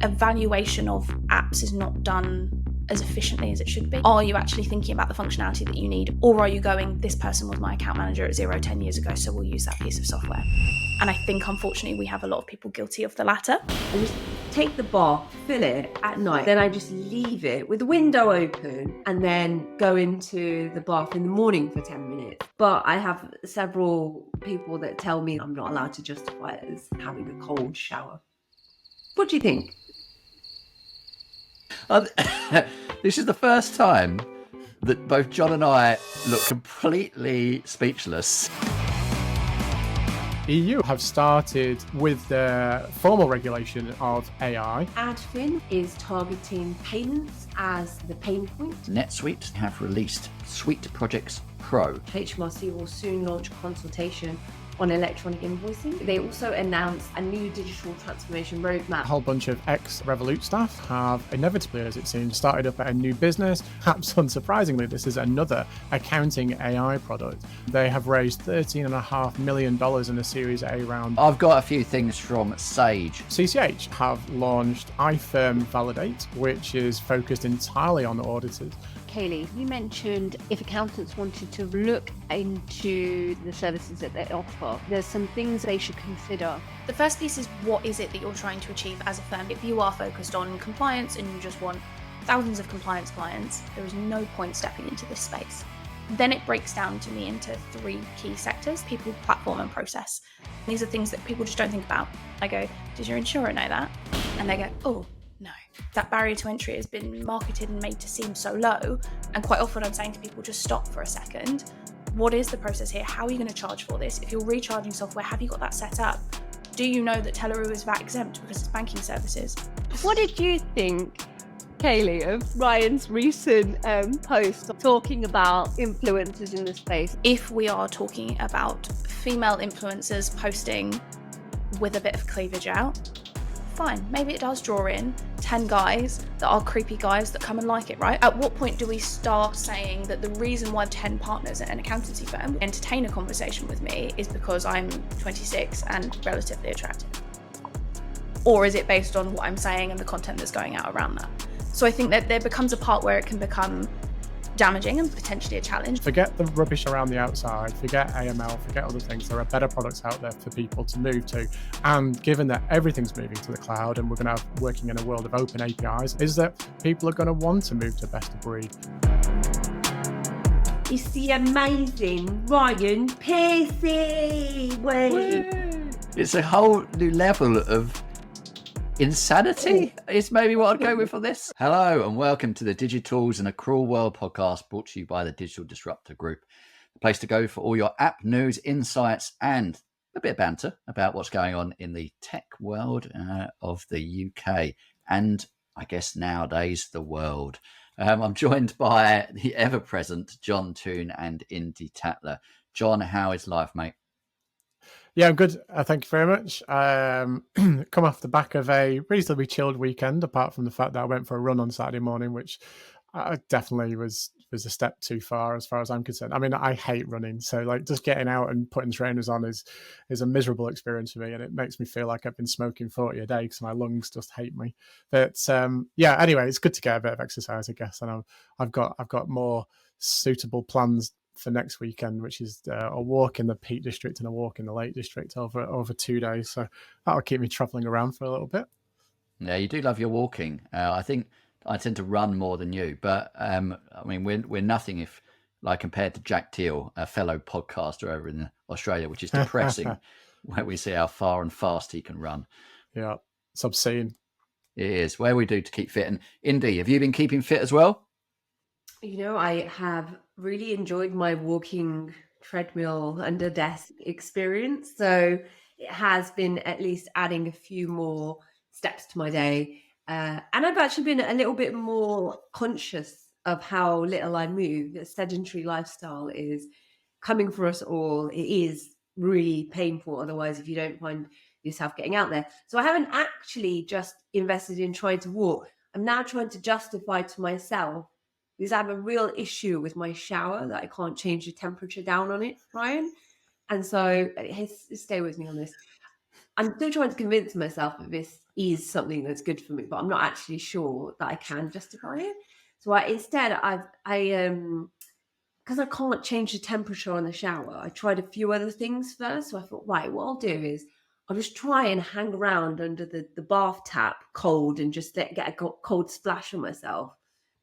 evaluation of apps is not done as efficiently as it should be. Are you actually thinking about the functionality that you need? Or are you going, this person was my account manager at Xero 10 years ago, so we'll use that piece of software? And I think, unfortunately, we have a lot of people guilty of the latter. I just take the bath, fill it at night, then I just leave it with the window open and then go into the bath in the morning for 10 minutes. But I have several people that tell me I'm not allowed to justify it as having a cold shower. What do you think? This is the first time that both John and I look completely speechless. EU have started with the formal regulation of AI. Adfin is targeting payments as the pain point. NetSuite have released SuiteProjects Pro. HMRC will soon launch consultation on electronic invoicing. They also announced a new digital transformation roadmap. A whole bunch of ex-Revolut staff have inevitably, as it seems, started up a new business. Perhaps unsurprisingly, this is another accounting AI product. They have raised $13.5 million in a Series A round. I've got a few things from Sage. CCH have launched iFirm Validate, which is focused entirely on auditors. Kayleigh, you mentioned if accountants wanted to look into the services that they offer, there's some things they should consider. The first piece is, what is it that you're trying to achieve as a firm? If you are focused on compliance and you just want thousands of compliance clients, there is no point stepping into this space. Then it breaks down to me into three key sectors: people, platform, and process. These are things that people just don't think about. I go, does your insurer know that? And they go, oh, no. That barrier to entry has been marketed and made to seem so low. And quite often I'm saying to people, just stop for a second. What is the process here? How are you going to charge for this? If you're recharging software, have you got that set up? Do you know that Telleroo is VAT exempt because it's banking services? What did you think, Kayleigh, of Ryan's recent post talking about influencers in the space? If we are talking about female influencers posting with a bit of cleavage out, fine, maybe it does draw in 10 guys that are creepy guys that come and like it, right? At what point do we start saying that the reason why 10 partners at an accountancy firm entertain a conversation with me is because I'm 26 and relatively attractive? Or is it based on what I'm saying and the content that's going out around that? So I think that there becomes a part where it can become damaging and potentially a challenge. Forget the rubbish around the outside, forget AML, forget other things. There are better products out there for people to move to. And given that everything's moving to the cloud and we're going to have working in a world of open APIs, is that people are going to want to move to best of breed. It's the amazing Ryan Piercy way. It's a whole new level of insanity is maybe what I'd go with for this. Hello and welcome to the Digitals in a Cruel World podcast, brought to you by the Digital Disruptor Group, the place to go for all your app news, insights, and a bit of banter about what's going on in the tech world of the UK and I guess nowadays the world. I'm joined by the ever-present John Toon and Indy Tatler. John, how is life, mate? Yeah, I'm good. Thank you very much. Come off the back of a reasonably chilled weekend, apart from the fact that I went for a run on Saturday morning, which definitely was a step too far as I'm concerned. I mean, I hate running, so like just getting out and putting trainers on is a miserable experience for me, and it makes me feel like I've been smoking 40 a day because my lungs just hate me. But yeah, anyway, it's good to get a bit of exercise, I guess, and I've got more suitable plans for next weekend, which is a walk in the Peak District and a walk in the Lake District over 2 days. So that'll keep me travelling around for a little bit. Yeah, you do love your walking. I think I tend to run more than you, but I mean, we're nothing if like compared to Jack Teal, a fellow podcaster over in Australia, which is depressing where we see how far and fast he can run. Yeah, it's obscene. It is. Where we do to keep fit. And Indy, have you been keeping fit as well? You know, I have really enjoyed my walking treadmill under desk experience. So it has been at least adding a few more steps to my day. And I've actually been a little bit more conscious of how little I move. A sedentary lifestyle is coming for us all. It is really painful otherwise if you don't find yourself getting out there. So I haven't actually just invested in trying to walk. I'm now trying to justify to myself because I have a real issue with my shower that I can't change the temperature down on it, Ryan. And so stay with me on this. I'm still trying to convince myself that this is something that's good for me, but I'm not actually sure that I can justify it. So instead, because I can't change the temperature on the shower, I tried a few other things first. So I thought, right, what I'll do is I'll just try and hang around under the bath tap cold and just get a cold splash on myself.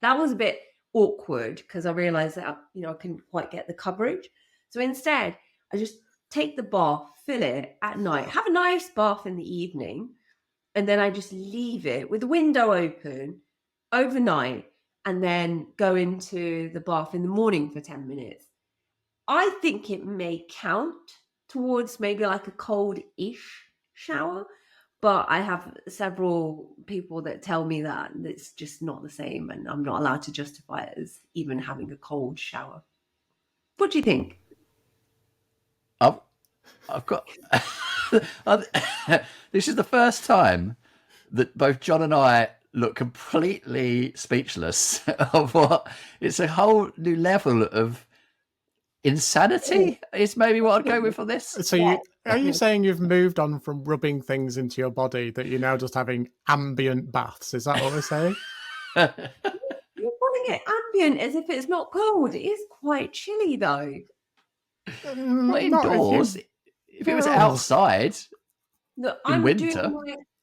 That was a bit awkward because I realized that, I couldn't quite get the coverage. So instead, I just take the bath, fill it at night, have a nice bath in the evening, and then I just leave it with the window open overnight and then go into the bath in the morning for 10 minutes. I think it may count towards maybe like a cold-ish shower, but I have several people that tell me that it's just not the same and I'm not allowed to justify it as even having a cold shower. What do you think? I've got... This is the first time that both John and I look completely speechless of what... It's a whole new level of insanity is maybe what I'd go with for this. So are you saying you've moved on from rubbing things into your body that you're now just having ambient baths? Is that what we're saying? You're calling it ambient as if it's not cold. It is quite chilly though. Not indoors. If it was outside in winter.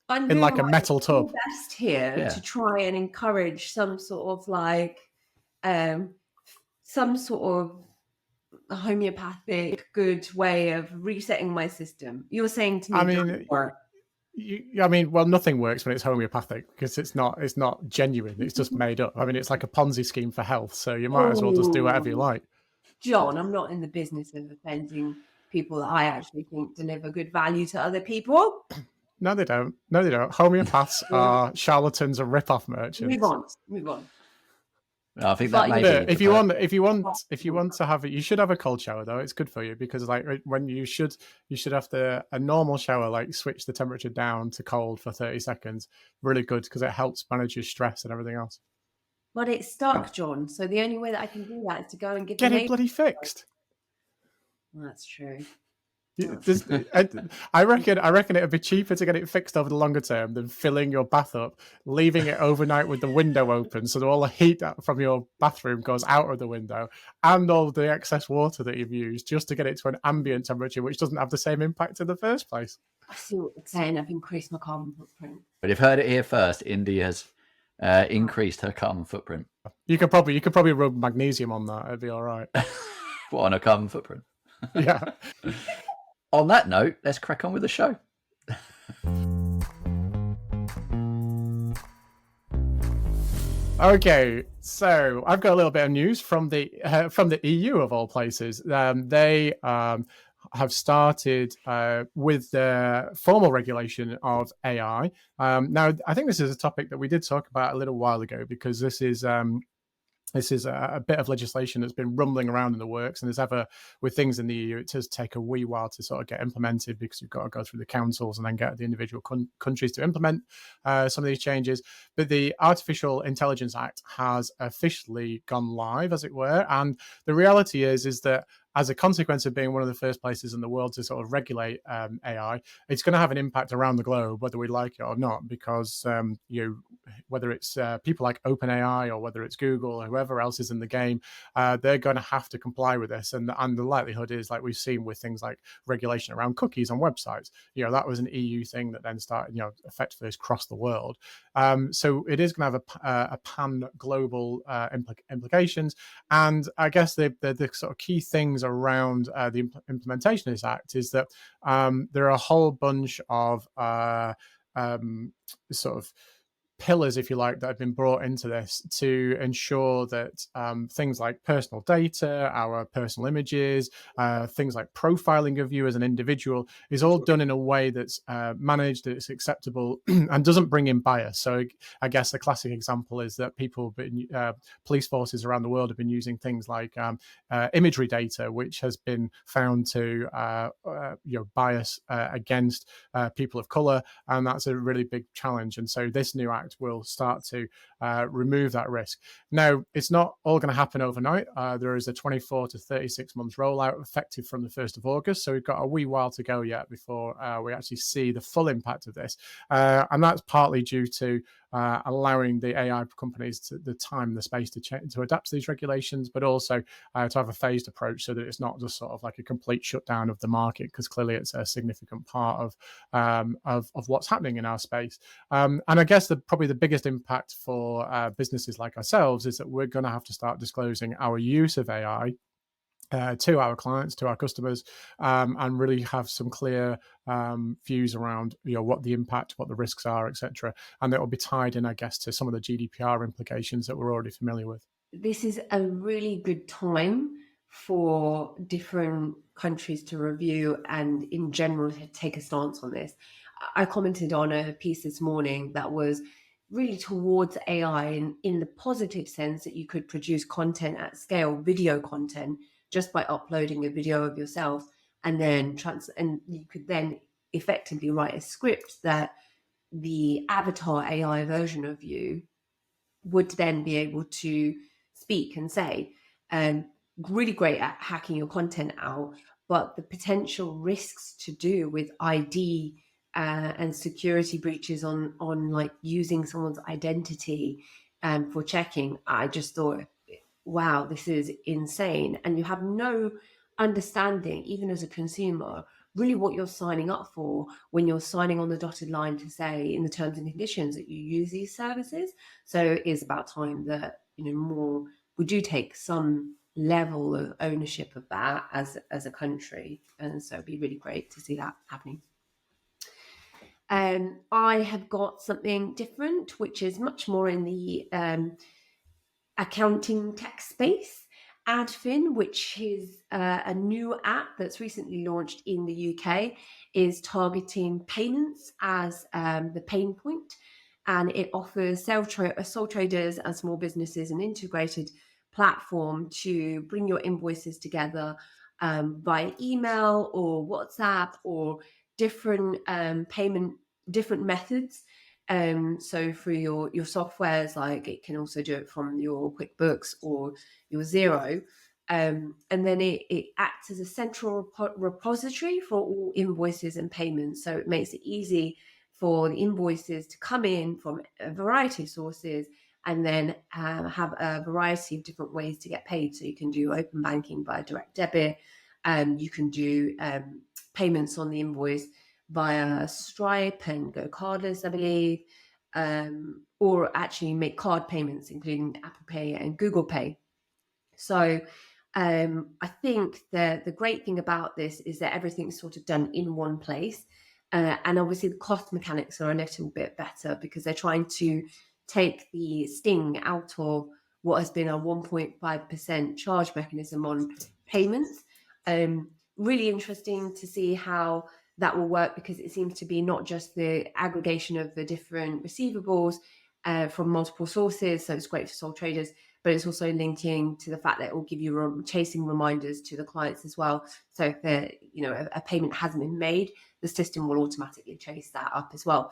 I'm in like a metal tub. Best here to try and encourage some sort of like some sort of homeopathic good way of resetting my system. You're saying to me, well, nothing works when it's homeopathic because it's not genuine. It's just made up. I mean, it's like a Ponzi scheme for health. So you might as well just do whatever you like. John, I'm not in the business of offending people that I actually think deliver good value to other people. No, they don't. Homeopaths are charlatans and rip-off merchants. Move on. I think that may be. If you want to have it, you should have a cold shower though. It's good for you because like when you should have a normal shower, like switch the temperature down to cold for 30 seconds. Really good because it helps manage your stress and everything else. But it's stuck, John. So the only way that I can do that is to go and get it bloody fixed. Well, that's true. I reckon it'd be cheaper to get it fixed over the longer term than filling your bath up, leaving it overnight with the window open so that all the heat from your bathroom goes out of the window and all the excess water that you've used just to get it to an ambient temperature which doesn't have the same impact in the first place. I see what you're saying. I've increased my carbon footprint. But you've heard it here first. India has increased her carbon footprint. You could probably rub magnesium on that. It'd be all right. What, on a carbon footprint? Yeah. On that note, let's crack on with the show. Okay, so I've got a little bit of news from the EU of all places. They have started with the formal regulation of AI. Now, I think this is a topic that we did talk about a little while ago because this is a bit of legislation that's been rumbling around in the works, and as ever with things in the EU, it does take a wee while to sort of get implemented because you've got to go through the councils and then get the individual countries to implement some of these changes. But the Artificial Intelligence Act has officially gone live, as it were, and the reality is that as a consequence of being one of the first places in the world to sort of regulate AI, it's going to have an impact around the globe, whether we like it or not, because whether it's people like OpenAI or whether it's Google or whoever else is in the game, they're going to have to comply with this. And the likelihood is, like we've seen with things like regulation around cookies on websites, that was an EU thing that then started, effectively across the world. So it is going to have a pan-global implications. And I guess the sort of key things around the implementation of this act is that there are a whole bunch of sort of pillars, if you like, that have been brought into this to ensure that things like personal data, our personal images, things like profiling of you as an individual is all done in a way that's managed, that's acceptable, and doesn't bring in bias. So I guess the classic example is that police forces around the world have been using things like imagery data, which has been found to bias against people of color, and that's a really big challenge. And so this new act impact will start to remove that risk. Now, it's not all going to happen overnight. There is a 24 to 36 months rollout effective from the 1st of August. So we've got a wee while to go yet before we actually see the full impact of this. And that's partly due to allowing the AI companies the time, the space to adapt to these regulations, but also to have a phased approach so that it's not just sort of like a complete shutdown of the market, because clearly it's a significant part of what's happening in our space. And I guess probably the biggest impact for businesses like ourselves is that we're going to have to start disclosing our use of AI to our clients, to our customers, and really have some clear views around what the impact, what the risks are, etc. And that will be tied in, I guess, to some of the GDPR implications that we're already familiar with. This is a really good time for different countries to review and in general to take a stance on this. I commented on a piece this morning that was really towards AI in the positive sense that you could produce content at scale, video content, just by uploading a video of yourself, and then and you could then effectively write a script that the avatar AI version of you would then be able to speak and say. Really great at hacking your content out, but the potential risks to do with ID and security breaches on like using someone's identity for checking, I just thought, wow, this is insane. And you have no understanding, even as a consumer, really what you're signing up for when you're signing on the dotted line to say in the terms and conditions that you use these services. So it is about time that we do take some level of ownership of that as a country, and so it'd be really great to see that happening. I have got something different, which is much more in the accounting tech space. Adfin, which is a new app that's recently launched in the UK, is targeting payments as the pain point, and it offers sole traders and small businesses an integrated platform to bring your invoices together via email or WhatsApp or different different methods. So for your softwares, like it can also do it from your QuickBooks or your Xero. And then it acts as a central repository for all invoices and payments. So it makes it easy for the invoices to come in from a variety of sources and then have a variety of different ways to get paid. So you can do open banking via direct debit. You can do payments on the invoice via Stripe and go cardless, I believe, or actually make card payments, including Apple Pay and Google Pay. So I think the great thing about this is that everything's sort of done in one place. And obviously the cost mechanics are a little bit better because they're trying to take the sting out of what has been a 1.5% charge mechanism on payments. Really interesting to see how that will work, because it seems to be not just the aggregation of the different receivables from multiple sources, so it's great for sole traders, but it's also linking to the fact that it will give you chasing reminders to the clients as well. So if a payment hasn't been made, the system will automatically chase that up as well.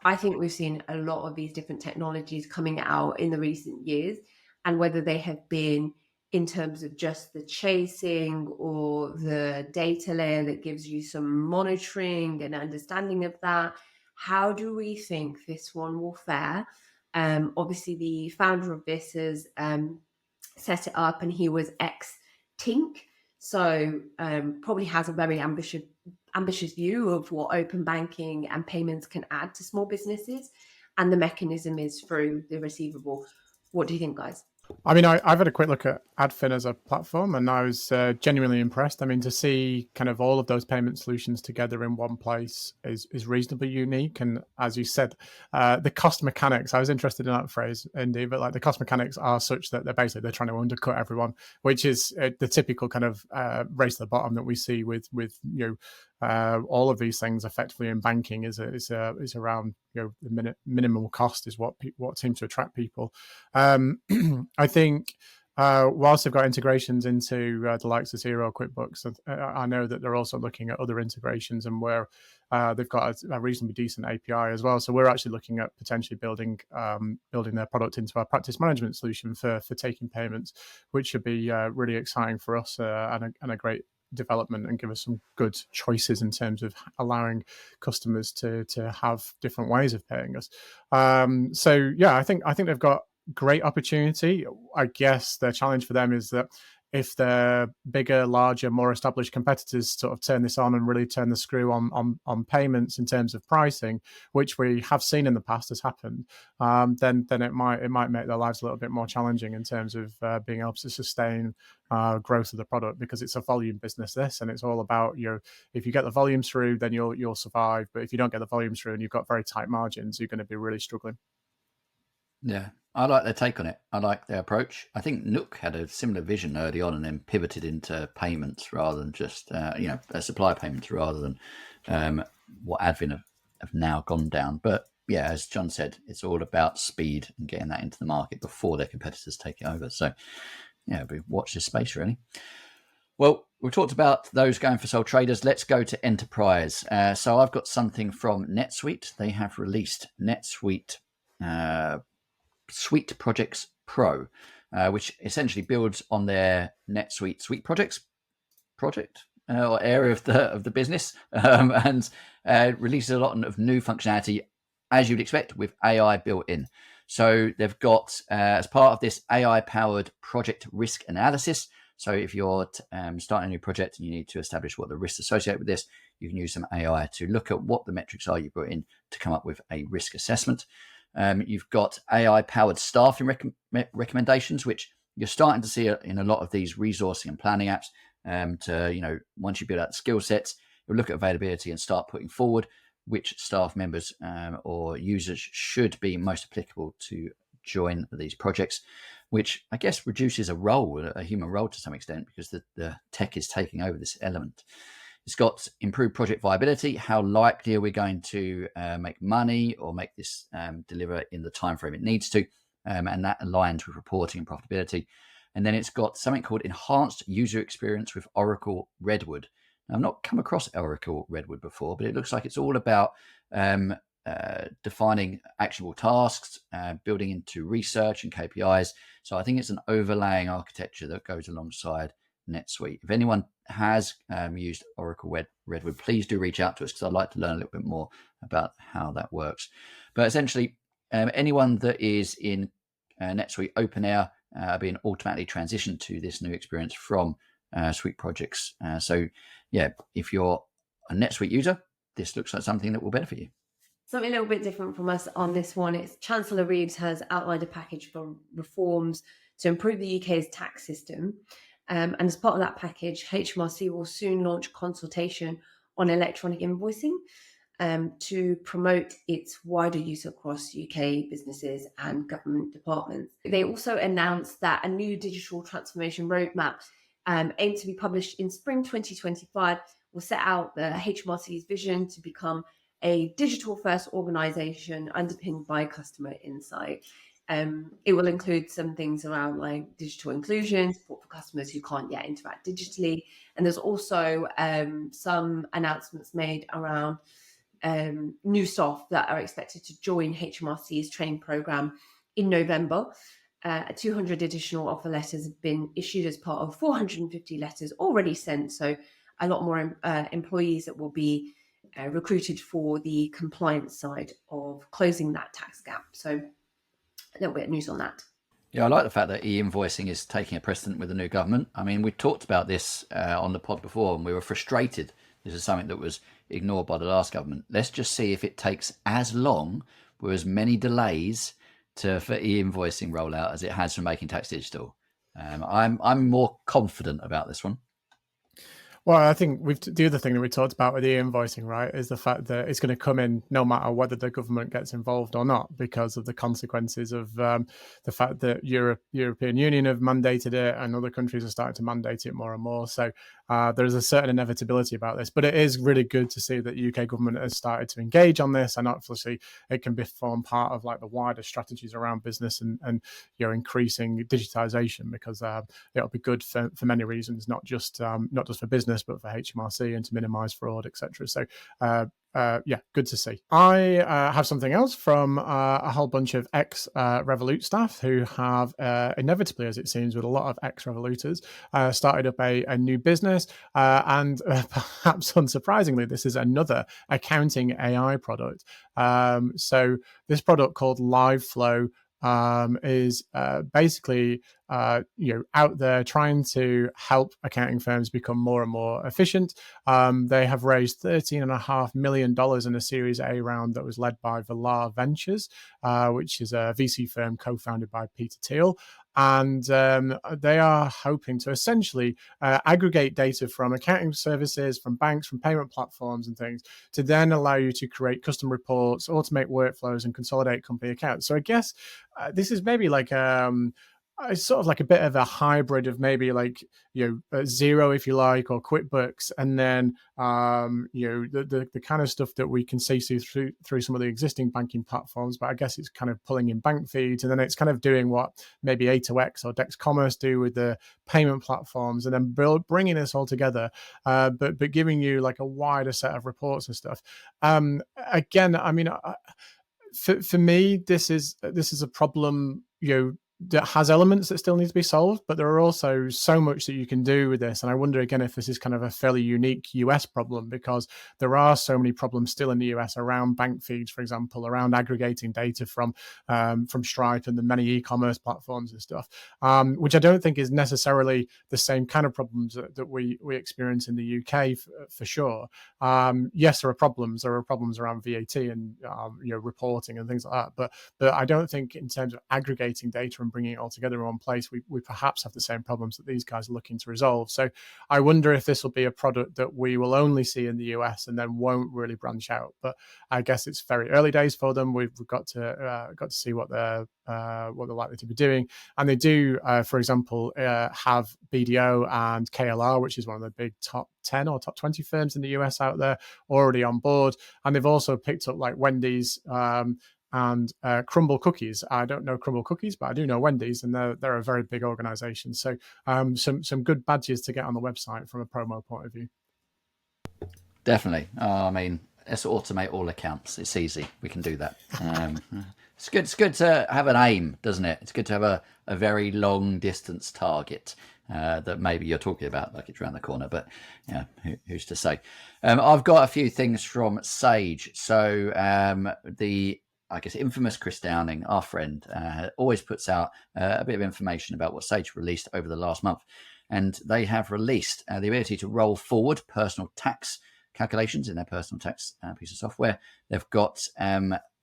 I think we've seen a lot of these different technologies coming out in the recent years, and whether they have been in terms of just the chasing or the data layer that gives you some monitoring and understanding of that, how do we think this one will fare? Obviously, the founder of this has set it up, and he was ex-Tink, so probably has a very ambitious view of what open banking and payments can add to small businesses, and the mechanism is through the receivable. What do you think, guys? I mean, I've had a quick look at Adfin as a platform, and I was genuinely impressed. I mean, to see kind of all of those payment solutions together in one place is reasonably unique. And as you said, the cost mechanics, I was interested in that phrase, Indy, but like the cost mechanics are such that they're trying to undercut everyone, which is the typical kind of race to the bottom that we see with all of these things effectively in banking is around the minimum cost is what seems to attract people. I think whilst they've got integrations into the likes of Xero, QuickBooks, I know that they're also looking at other integrations, and where they've got a reasonably decent API as well. So we're actually looking at potentially building their product into our practice management solution for taking payments, which should be really exciting for us and a great development, and give us some good choices in terms of allowing customers to have different ways of paying us. So yeah, I think they've got great opportunity. I guess the challenge for them is that if the bigger, larger, more established competitors sort of turn this on and really turn the screw on payments in terms of pricing, which we have seen in the past has happened, then it might make their lives a little bit more challenging in terms of being able to sustain growth of the product, because it's a volume business, this, and it's all about if you get the volumes through, then you'll survive. But if you don't get the volumes through and you've got very tight margins, you're going to be really struggling. Yeah, I like their take on it. I like their approach. I think Nook had a similar vision early on and then pivoted into payments rather than just, supply payments rather than what Adfin have now gone down. But yeah, as John said, it's all about speed and getting that into the market before their competitors take it over. So yeah, we watch this space really. Well, we've talked about those going for sole traders. Let's go to enterprise. So I've got something from NetSuite. They have released NetSuite SuiteProjects Pro, which essentially builds on their NetSuite SuiteProjects project or area of the business, and releases a lot of new functionality, as you'd expect, with AI built in. So they've got, as part of this, AI-powered project risk analysis. So if you're starting a new project and you need to establish what the risks associated with this, you can use some AI to look at what the metrics are you put in to come up with a risk assessment. You've got AI-powered staffing recommendations, which you're starting to see in a lot of these resourcing and planning apps. Once you build out the skill sets, you'll look at availability and start putting forward which staff members or users should be most applicable to join these projects, which I guess reduces a human role to some extent, because the tech is taking over this element. It's got improved project viability. How likely are we going to make money or make this deliver in the time frame it needs to? And that aligns with reporting and profitability. And then it's got something called enhanced user experience with Oracle Redwood. Now, I've not come across Oracle Redwood before, but it looks like it's all about defining actionable tasks, building into research and KPIs. So I think it's an overlaying architecture that goes alongside NetSuite. If anyone has used Oracle Redwood, please do reach out to us, because I'd like to learn a little bit more about how that works. But essentially, anyone that is in NetSuite OpenAir being automatically transitioned to this new experience from SuiteProjects. So yeah, if you're a NetSuite user, this looks like something that will benefit you. Something a little bit different from us on this one. It's Chancellor Reeves has outlined a package for reforms to improve the UK's tax system. And as part of that package, HMRC will soon launch consultation on electronic invoicing to promote its wider use across UK businesses and government departments. They also announced that a new digital transformation roadmap aimed to be published in spring 2025 will set out the HMRC's vision to become a digital-first organisation underpinned by customer insight. It will include some things around like digital inclusion, support for customers who can't yet interact digitally. And there's also some announcements made around new staff that are expected to join HMRC's training programme in November. 200 additional offer letters have been issued as part of 450 letters already sent. So a lot more employees that will be recruited for the compliance side of closing that tax gap. So a little bit of news on that. Yeah, I like the fact that e-invoicing is taking a precedent with the new government. I mean, we talked about this on the pod before, and we were frustrated. This is something that was ignored by the last government. Let's just see if it takes as long with as many delays for e-invoicing rollout as it has for making tax digital. I'm more confident about this one. Well, I think the other thing that we talked about with e-invoicing, right, is the fact that it's going to come in no matter whether the government gets involved or not, because of the consequences of the fact that European Union have mandated it and other countries are starting to mandate it more and more. So there's a certain inevitability about this. But it is really good to see that the UK government has started to engage on this, and obviously it can form part of like the wider strategies around business and increasing digitization, because it'll be good for many reasons, not just for business, but for HMRC and to minimize fraud, etc. So good to see. I have something else from a whole bunch of ex-Revolut staff who have inevitably, as it seems, with a lot of ex-Revoluters, started up a new business, and perhaps unsurprisingly, this is another accounting AI product. So this product called LiveFlow is basically out there trying to help accounting firms become more and more efficient. They have raised $13.5 million in a Series A round that was led by Valar Ventures, which is a VC firm co-founded by Peter Thiel. And they are hoping to essentially aggregate data from accounting services, from banks, from payment platforms and things, to then allow you to create custom reports, automate workflows, and consolidate company accounts. So I guess this is maybe like it's sort of like a bit of a hybrid of maybe like Xero, if you like, or QuickBooks, and then the kind of stuff that we can see through some of the existing banking platforms. But I guess it's kind of pulling in bank feeds, and then it's kind of doing what maybe A2X or Dex Commerce do with the payment platforms, and then bringing this all together, but giving you like a wider set of reports and stuff. Again, I mean, for me, this is a problem, that has elements that still need to be solved, but there are also so much that you can do with this. And I wonder again if this is kind of a fairly unique US problem, because there are so many problems still in the US around bank feeds, for example, around aggregating data from Stripe and the many e-commerce platforms and stuff, which I don't think is necessarily the same kind of problems that we experience in the UK for sure. Yes, there are problems. There are problems around VAT and reporting and things like that. But I don't think in terms of aggregating data and bringing it all together in one place, we perhaps have the same problems that these guys are looking to resolve. So I wonder if this will be a product that we will only see in the US and then won't really branch out. But I guess it's very early days for them. We've got to see what they're likely to be doing. And they do, for example, have BDO and KLR, which is one of the big top 10 or top 20 firms in the US out there, already on board. And they've also picked up like Wendy's and Crumble Cookies. I don't know Crumble Cookies, but I do know Wendy's, and they're a very big organization. So some good badges to get on the website from a promo point of view. Definitely. I mean, let's automate all accounts. It's easy. We can do that. It's good to have an aim, doesn't it? It's good to have a very long distance target that maybe you're talking about, like it's around the corner, but who's to say? I've got a few things from Sage. So I guess infamous Chris Downing, our friend, always puts out a bit of information about what Sage released over the last month. And they have released the ability to roll forward personal tax calculations in their personal tax piece of software. They've got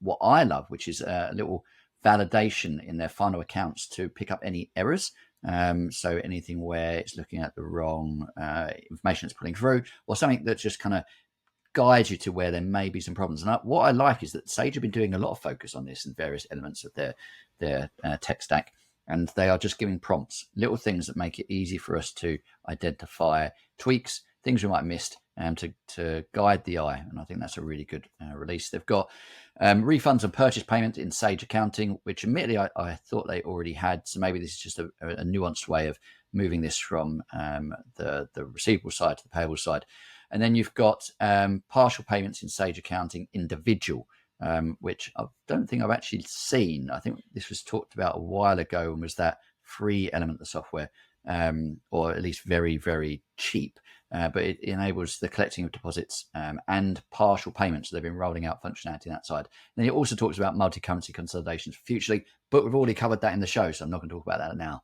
what I love, which is a little validation in their final accounts to pick up any errors. So anything where it's looking at the wrong information it's pulling through, or something that just kind of guide you to where there may be some problems. And what I like is that Sage have been doing a lot of focus on this in various elements of their tech stack, and they are just giving prompts, little things that make it easy for us to identify tweaks, things we might have missed, to guide the eye. And I think that's a really good release. They've got refunds and purchase payment in Sage Accounting, which admittedly I thought they already had. So maybe this is just a nuanced way of moving this from the receivable side to the payable side. And then you've got partial payments in Sage Accounting Individual, which I don't think I've actually seen. I think this was talked about a while ago and was that free element of the software, or at least very, very cheap. But it enables the collecting of deposits and partial payments. So they've been rolling out functionality on that side. And then it also talks about multi-currency consolidations for Futurely, but we've already covered that in the show, so I'm not going to talk about that now.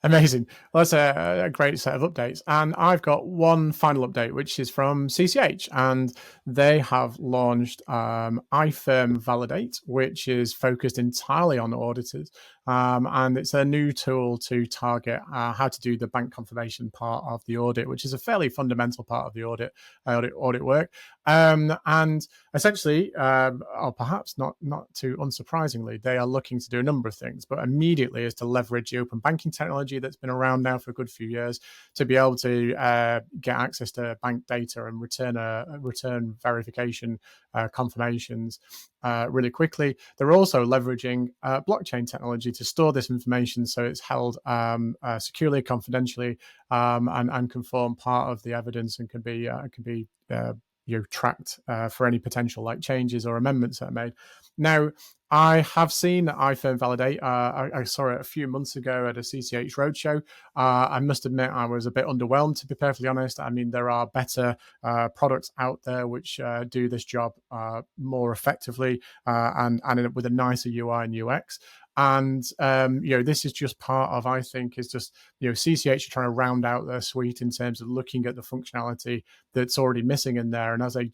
Amazing. Well, that's a great set of updates. And I've got one final update, which is from CCH. And they have launched iFirm Validate, which is focused entirely on auditors. And it's a new tool to target how to do the bank confirmation part of the audit, which is a fairly fundamental part of the audit work. And essentially, or perhaps not too unsurprisingly, they are looking to do a number of things, but immediately is to leverage the open banking technology technology that's been around now for a good few years to be able to get access to bank data and return verification confirmations really quickly. They're also leveraging blockchain technology to store this information so it's held securely, confidentially, and can form part of the evidence and can be tracked for any potential like changes or amendments that are made. Now, I have seen iFirm validate. I saw it a few months ago at a CCH roadshow. I must admit I was a bit underwhelmed, to be perfectly honest. I mean, there are better products out there which do this job more effectively and with a nicer UI and UX. And this is just part of, I think, is just CCH are trying to round out their suite in terms of looking at the functionality that's already missing in there. And as they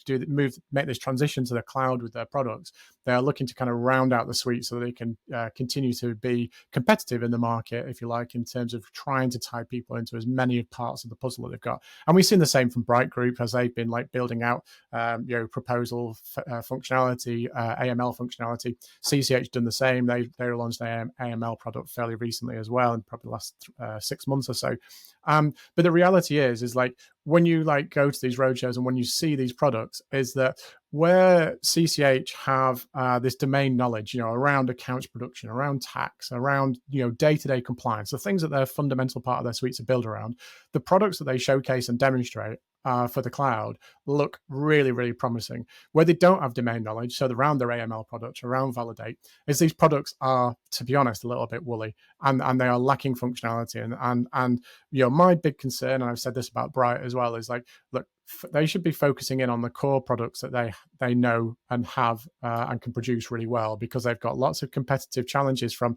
make this transition to the cloud with their products, they are looking to kind of round out the suite so that they can continue to be competitive in the market, if you like, in terms of trying to tie people into as many parts of the puzzle that they've got. And we've seen the same from Bright Group as they've been like building out proposal functionality, AML functionality. CCH done the same. They launched their AML product fairly recently as well, in probably the last 6 months or so. But the reality is like when you like go to these roadshows and when you see these products, is that where CCH have this domain knowledge, around accounts production, around tax, around day-to-day compliance, the things that they're fundamental part of their suites are built around, the products that they showcase and demonstrate for the cloud look really, really promising. Where they don't have domain knowledge, so around their AML products, around Validate, is these products are, to be honest, a little bit woolly and they are lacking functionality. And my big concern, and I've said this about Bright as well, is like, look, they should be focusing in on the core products that they know and have and can produce really well, because they've got lots of competitive challenges from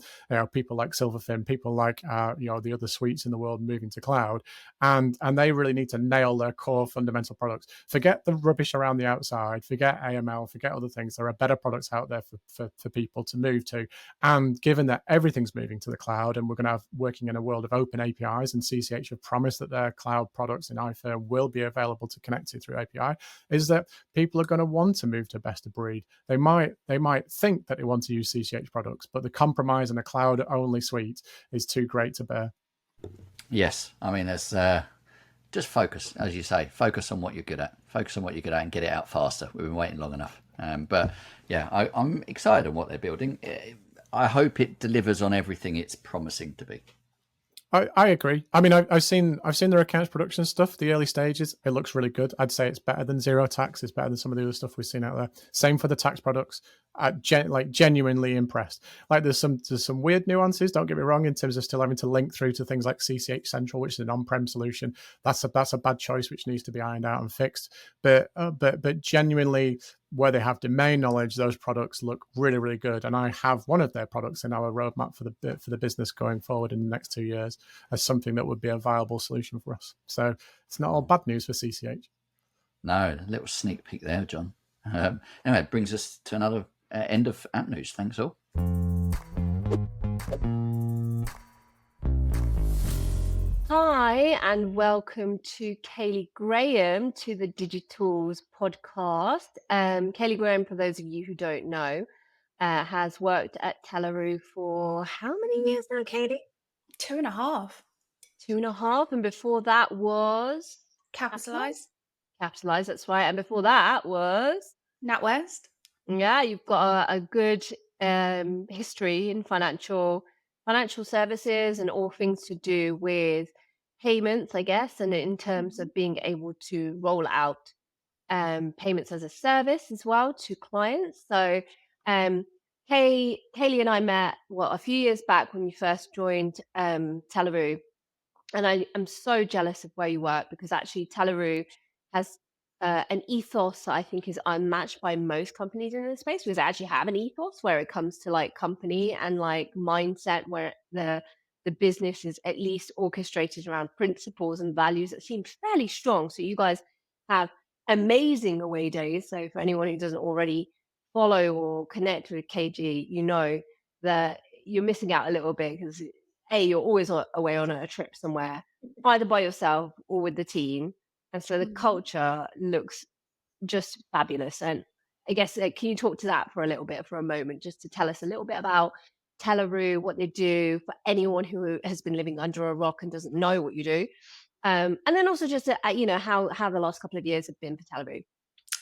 people like Silverfin, people like the other suites in the world moving to cloud, and they really need to nail their core fundamental products. Forget the rubbish around the outside, forget AML, forget other things. There are better products out there for people to move to. And given that everything's moving to the cloud and we're going to have working in a world of open APIs, and CCH have promised that their cloud products in iFirm will be available to connect to through API, is that people are going to want to move to best of breed. They might think that they want to use CCH products, but the compromise in a cloud only suite is too great to bear. Yes, I mean, there's just focus, as you say, focus on what you're good at, and get it out faster. We've been waiting long enough. But yeah, I'm excited on what they're building. I hope it delivers on everything it's promising to be. I agree. I mean, I've seen their accounts production stuff, the early stages. It looks really good. I'd say it's better than Zero Tax. It's better than some of the other stuff we've seen out there. Same for the tax products. Genuinely impressed. Like there's some weird nuances. Don't get me wrong, in terms of still having to link through to things like CCH Central, which is an on-prem solution. That's a bad choice, which needs to be ironed out and fixed. But genuinely, where they have domain knowledge, those products look really, really good. And I have one of their products in our roadmap for the business going forward in the next 2 years as something that would be a viable solution for us. So it's not all bad news for CCH. No, a little sneak peek there, John. Anyway, it brings us to another end of app news. Thanks all. Hi, and welcome to Kayleigh Graham to the Digitals podcast. Kayleigh Graham, for those of you who don't know, has worked at Telleroo for how many years now, Kayleigh? 2.5. 2.5, and before that was Capitalise. Capitalise, that's right. And before that was NatWest. Yeah, you've got a good history in financial services and all things to do with payments, I guess, and in terms of being able to roll out payments as a service as well to clients. So Kayleigh and I met a few years back when you first joined Telleroo, and I am so jealous of where you work, because actually Telleroo has an ethos that I think is unmatched by most companies in this space, because they actually have an ethos where it comes to like company and like mindset, where the business is at least orchestrated around principles and values that seem fairly strong. So you guys have amazing away days. So for anyone who doesn't already follow or connect with KG, you know that you're missing out a little bit, because you're always away on a trip somewhere, either by yourself or with the team. And so the culture looks just fabulous. And I guess, can you talk to that for a moment, just to tell us a little bit about Telleroo, what they do, for anyone who has been living under a rock and doesn't know what you do. And then also just, how the last couple of years have been for Telleroo.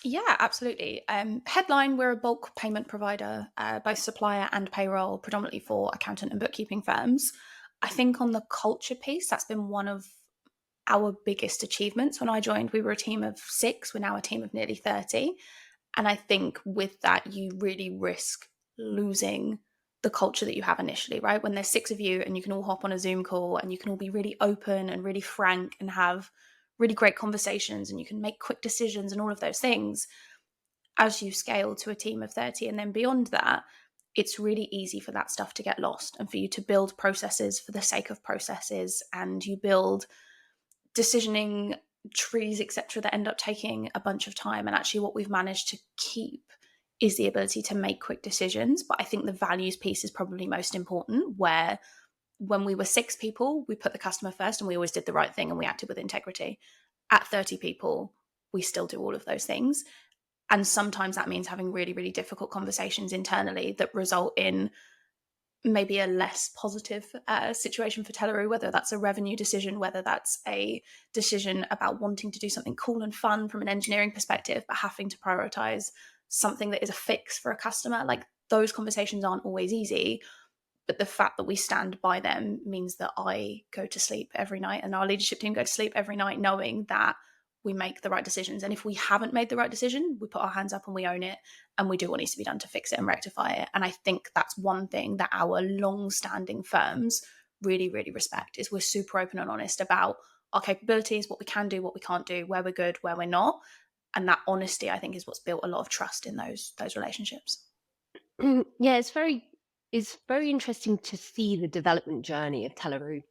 Yeah, absolutely. Headline, we're a bulk payment provider, both supplier and payroll, predominantly for accountant and bookkeeping firms. I think on the culture piece, that's been one of our biggest achievements. When I joined, we were a team of 6. We're now a team of nearly 30. And I think with that, you really risk losing the culture that you have initially, right? When there's 6 of you and you can all hop on a Zoom call and you can all be really open and really frank and have really great conversations and you can make quick decisions and all of those things. As you scale to a team of 30 and then beyond that, it's really easy for that stuff to get lost and for you to build processes for the sake of processes, and you build decisioning trees, etc., that end up taking a bunch of time. And actually what we've managed to keep is the ability to make quick decisions. But I think the values piece is probably most important, where when we were 6 people, we put the customer first and we always did the right thing and we acted with integrity. At 30 people, we still do all of those things. And sometimes that means having really, really difficult conversations internally that result in maybe a less positive situation for Telleroo, whether that's a revenue decision, whether that's a decision about wanting to do something cool and fun from an engineering perspective, but having to prioritize something that is a fix for a customer. Like, those conversations aren't always easy, but the fact that we stand by them means that I go to sleep every night and our leadership team go to sleep every night knowing that we make the right decisions. And if we haven't made the right decision, we put our hands up and we own it and we do what needs to be done to fix it and rectify it. And I think that's one thing that our long-standing firms really, really respect, is we're super open and honest about our capabilities, what we can do, what we can't do, where we're good, where we're not. And that honesty, I think, is what's built a lot of trust in those relationships. Yeah, it's very interesting to see the development journey of Telleroo.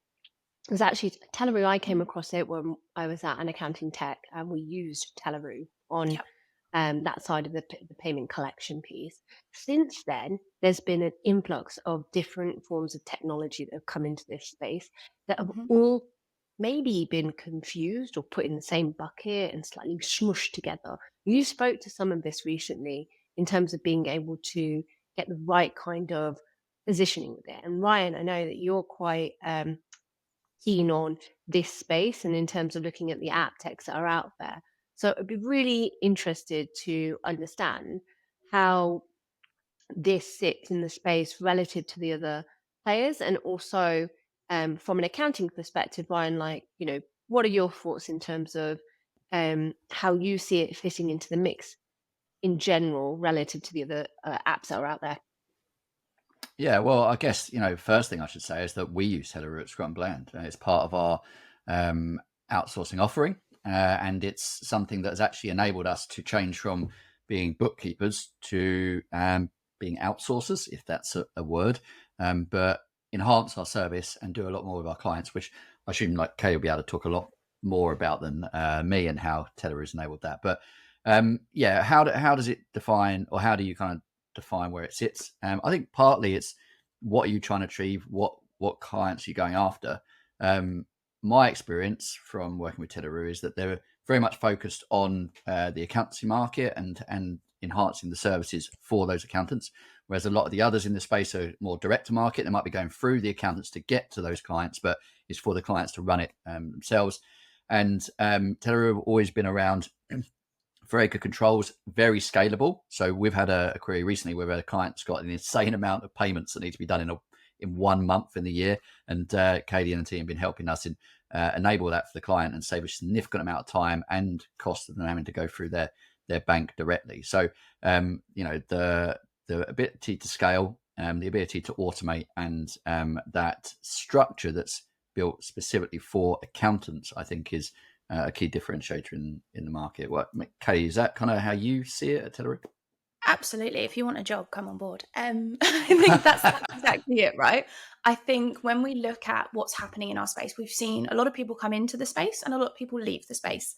Because actually, Telleroo, I came across it when I was at an accounting tech, and we used Telleroo on Yep. that side of the payment collection piece. Since then, there's been an influx of different forms of technology that have come into this space that have all maybe been confused or put in the same bucket and slightly smushed together. You spoke to some of this recently in terms of being able to get the right kind of positioning with it. And Ryan, I know that you're quite keen on this space and in terms of looking at the app techs that are out there. So I'd be really interested to understand how this sits in the space relative to the other players, and also from an accounting perspective, Ryan, what are your thoughts in terms of how you see it fitting into the mix in general relative to the other apps that are out there? Yeah, well, I guess, first thing I should say is that we use Telleroo at Scrum Blend. It's part of our outsourcing offering, and it's something that has actually enabled us to change from being bookkeepers to being outsourcers, if that's a word, but enhance our service and do a lot more with our clients, which I assume Kay will be able to talk a lot more about than me, and how Telleroo's enabled that. But how does it define, or how do you kind of define where it sits? I think partly it's what are you trying to achieve, what clients are you going after. My experience from working with Telleroo is that they're very much focused on the accountancy market and enhancing the services for those accountants, whereas a lot of the others in the space are more direct to market. They might be going through the accountants to get to those clients, but it's for the clients to run it themselves. And Telleroo have always been around very good controls, very scalable. So we've had a query recently where a client's got an insane amount of payments that need to be done in 1 month in the year. And Kayleigh and the team have been helping us in enable that for the client and save a significant amount of time and cost of them having to go through their bank directly. So, the ability to scale, the ability to automate, and that structure that's built specifically for accountants, I think is a key differentiator in the market. What, Kay, is that kind of how you see it at Telleroo? Absolutely. If you want a job, come on board. I think that's exactly it, right? I think when we look at what's happening in our space, we've seen a lot of people come into the space and a lot of people leave the space.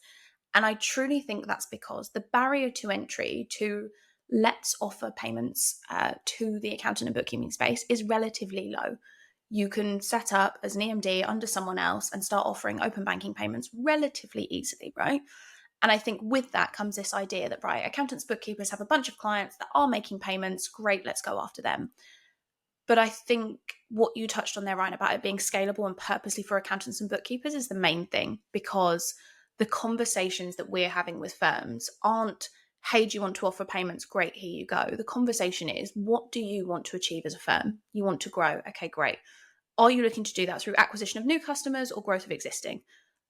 And I truly think that's because the barrier to entry to let's offer payments to the accountant and bookkeeping space is relatively low. You can set up as an EMD under someone else and start offering open banking payments relatively easily, right? And I think with that comes this idea that, right, accountants, bookkeepers have a bunch of clients that are making payments. Great, let's go after them. But I think what you touched on there, Ryan, about it being scalable and purposely for accountants and bookkeepers is the main thing, because the conversations that we're having with firms aren't, hey, do you want to offer payments? Great, here you go. The conversation is, what do you want to achieve as a firm? You want to grow. Okay, great. Are you looking to do that through acquisition of new customers or growth of existing?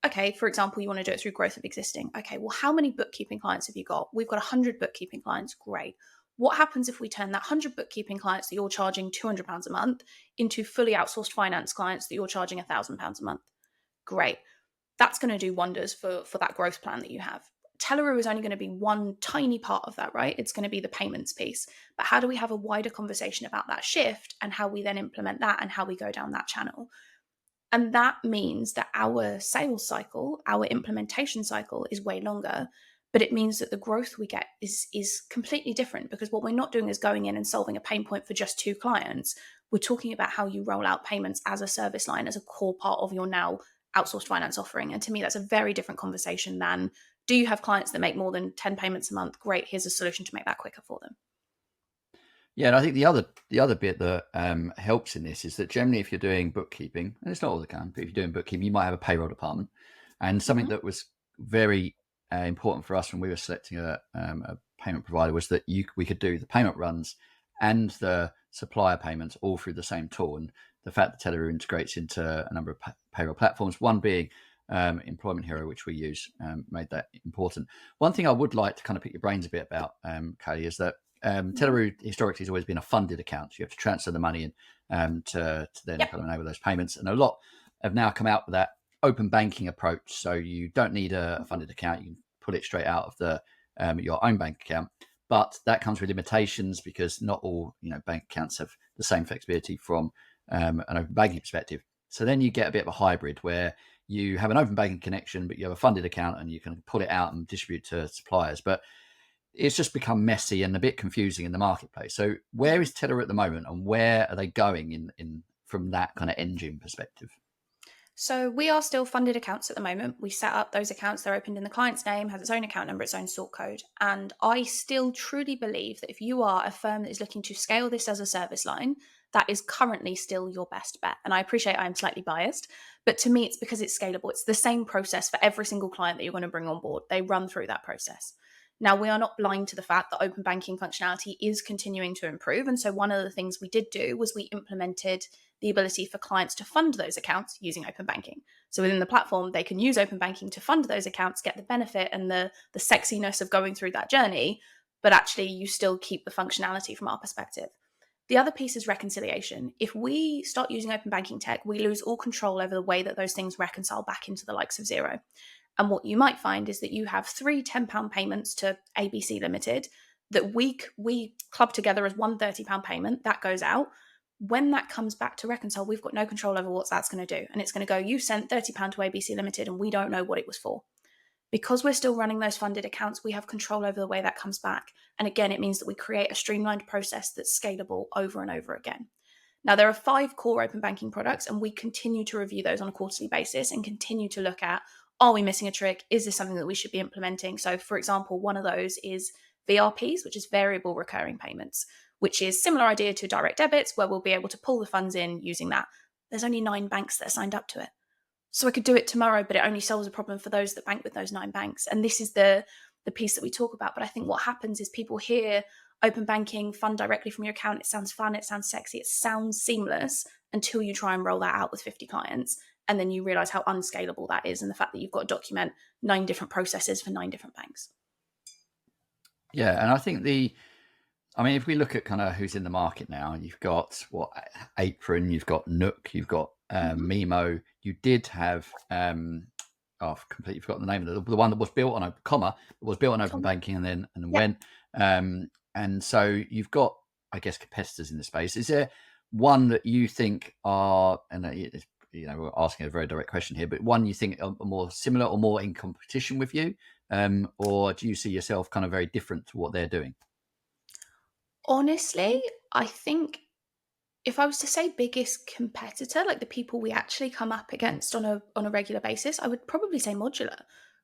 Okay, for example, you want to do it through growth of existing. Okay, well, how many bookkeeping clients have you got? We've got 100 bookkeeping clients. Great. What happens if we turn that 100 bookkeeping clients that you're charging £200 a month into fully outsourced finance clients that you're charging £1,000 a month? Great. That's going to do wonders for that growth plan that you have. Telleroo is only going to be one tiny part of that, right? It's going to be the payments piece. But how do we have a wider conversation about that shift and how we then implement that and how we go down that channel? And that means that our sales cycle, our implementation cycle is way longer, but it means that the growth we get is completely different, because what we're not doing is going in and solving a pain point for just 2 clients. We're talking about how you roll out payments as a service line, as a core part of your now outsourced finance offering. And to me, that's a very different conversation than, do you have clients that make more than 10 payments a month? Great, here's a solution to make that quicker for them. Yeah, and I think the other bit that helps in this is that generally, if you're doing bookkeeping, and it's not all the time, but if you're doing bookkeeping, you might have a payroll department. And something that was very important for us when we were selecting a payment provider was that we could do the payment runs and the supplier payments all through the same tool. And the fact that Telleroo integrates into a number of payroll platforms, one being Employment Hero, which we use, made that important. One thing I would like to kind of pick your brains a bit about, Kayleigh, is that Telleroo historically has always been a funded account. So you have to transfer the money in to then kind of enable those payments. And a lot have now come out with that open banking approach. So you don't need a funded account. You can pull it straight out of the your own bank account. But that comes with limitations, because not all bank accounts have the same flexibility from an open banking perspective. So then you get a bit of a hybrid where you have an open banking connection, but you have a funded account and you can pull it out and distribute to suppliers. But it's just become messy and a bit confusing in the marketplace. So where is Telleroo at the moment, and where are they going in from that kind of engine perspective? So we are still funded accounts at the moment. We set up those accounts, they're opened in the client's name, has its own account number, its own sort code. And I still truly believe that if you are a firm that is looking to scale this as a service line, that is currently still your best bet. And I appreciate I'm slightly biased, but to me, it's because it's scalable. It's the same process for every single client that you're going to bring on board. They run through that process. Now, we are not blind to the fact that open banking functionality is continuing to improve. And so one of the things we did do was we implemented the ability for clients to fund those accounts using open banking. So within the platform, they can use open banking to fund those accounts, get the benefit and the sexiness of going through that journey, but actually you still keep the functionality from our perspective. The other piece is reconciliation. If we start using open banking tech, we lose all control over the way that those things reconcile back into the likes of Xero. And what you might find is that you have 3 £10 payments to ABC Limited that we club together as one £30 payment. That goes out. When that comes back to reconcile, we've got no control over what that's going to do. And it's going to go, you sent £30 to ABC Limited and we don't know what it was for. Because we're still running those funded accounts, we have control over the way that comes back. And again, it means that we create a streamlined process that's scalable over and over again. Now, there are 5 core open banking products, and we continue to review those on a quarterly basis and continue to look at, are we missing a trick? Is this something that we should be implementing? So, for example, one of those is VRPs, which is variable recurring payments, which is similar idea to direct debits, where we'll be able to pull the funds in using that. There's only 9 banks that are signed up to it. So I could do it tomorrow, but it only solves a problem for those that bank with those 9 banks. And this is the piece that we talk about. But I think what happens is people hear open banking, fund directly from your account. It sounds fun. It sounds sexy. It sounds seamless until you try and roll that out with 50 clients. And then you realize how unscalable that is, and the fact that you've got to document 9 different processes for 9 different banks. Yeah, and I think if we look at kind of who's in the market now, you've got Apron, you've got Nook, you've got Mimo. You did have I've completely forgotten the name of the one that was built on open banking and went. And so you've got, I guess, competitors in the space. Is there one that you think are, and we're asking a very direct question here, but one you think are more similar or more in competition with you, or do you see yourself kind of very different to what they're doing? Honestly, I think if I was to say biggest competitor, like the people we actually come up against on a regular basis, I would probably say Modular.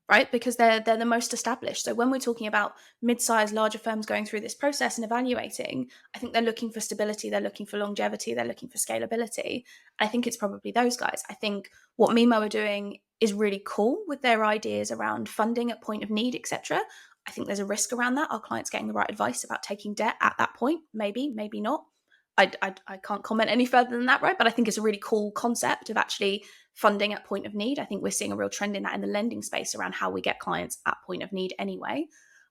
right? Because they're the most established. So when we're talking about mid-sized, larger firms going through this process and evaluating, I think they're looking for stability, they're looking for longevity, they're looking for scalability. I think it's probably those guys. I think what Mimo are doing is really cool with their ideas around funding at point of need, etc. I think there's a risk around that. Are clients getting the right advice about taking debt at that point? Maybe, maybe not. I can't comment any further than that, right? But I think it's a really cool concept of actually funding at point of need. I think we're seeing a real trend in that in the lending space around how we get clients at point of need anyway.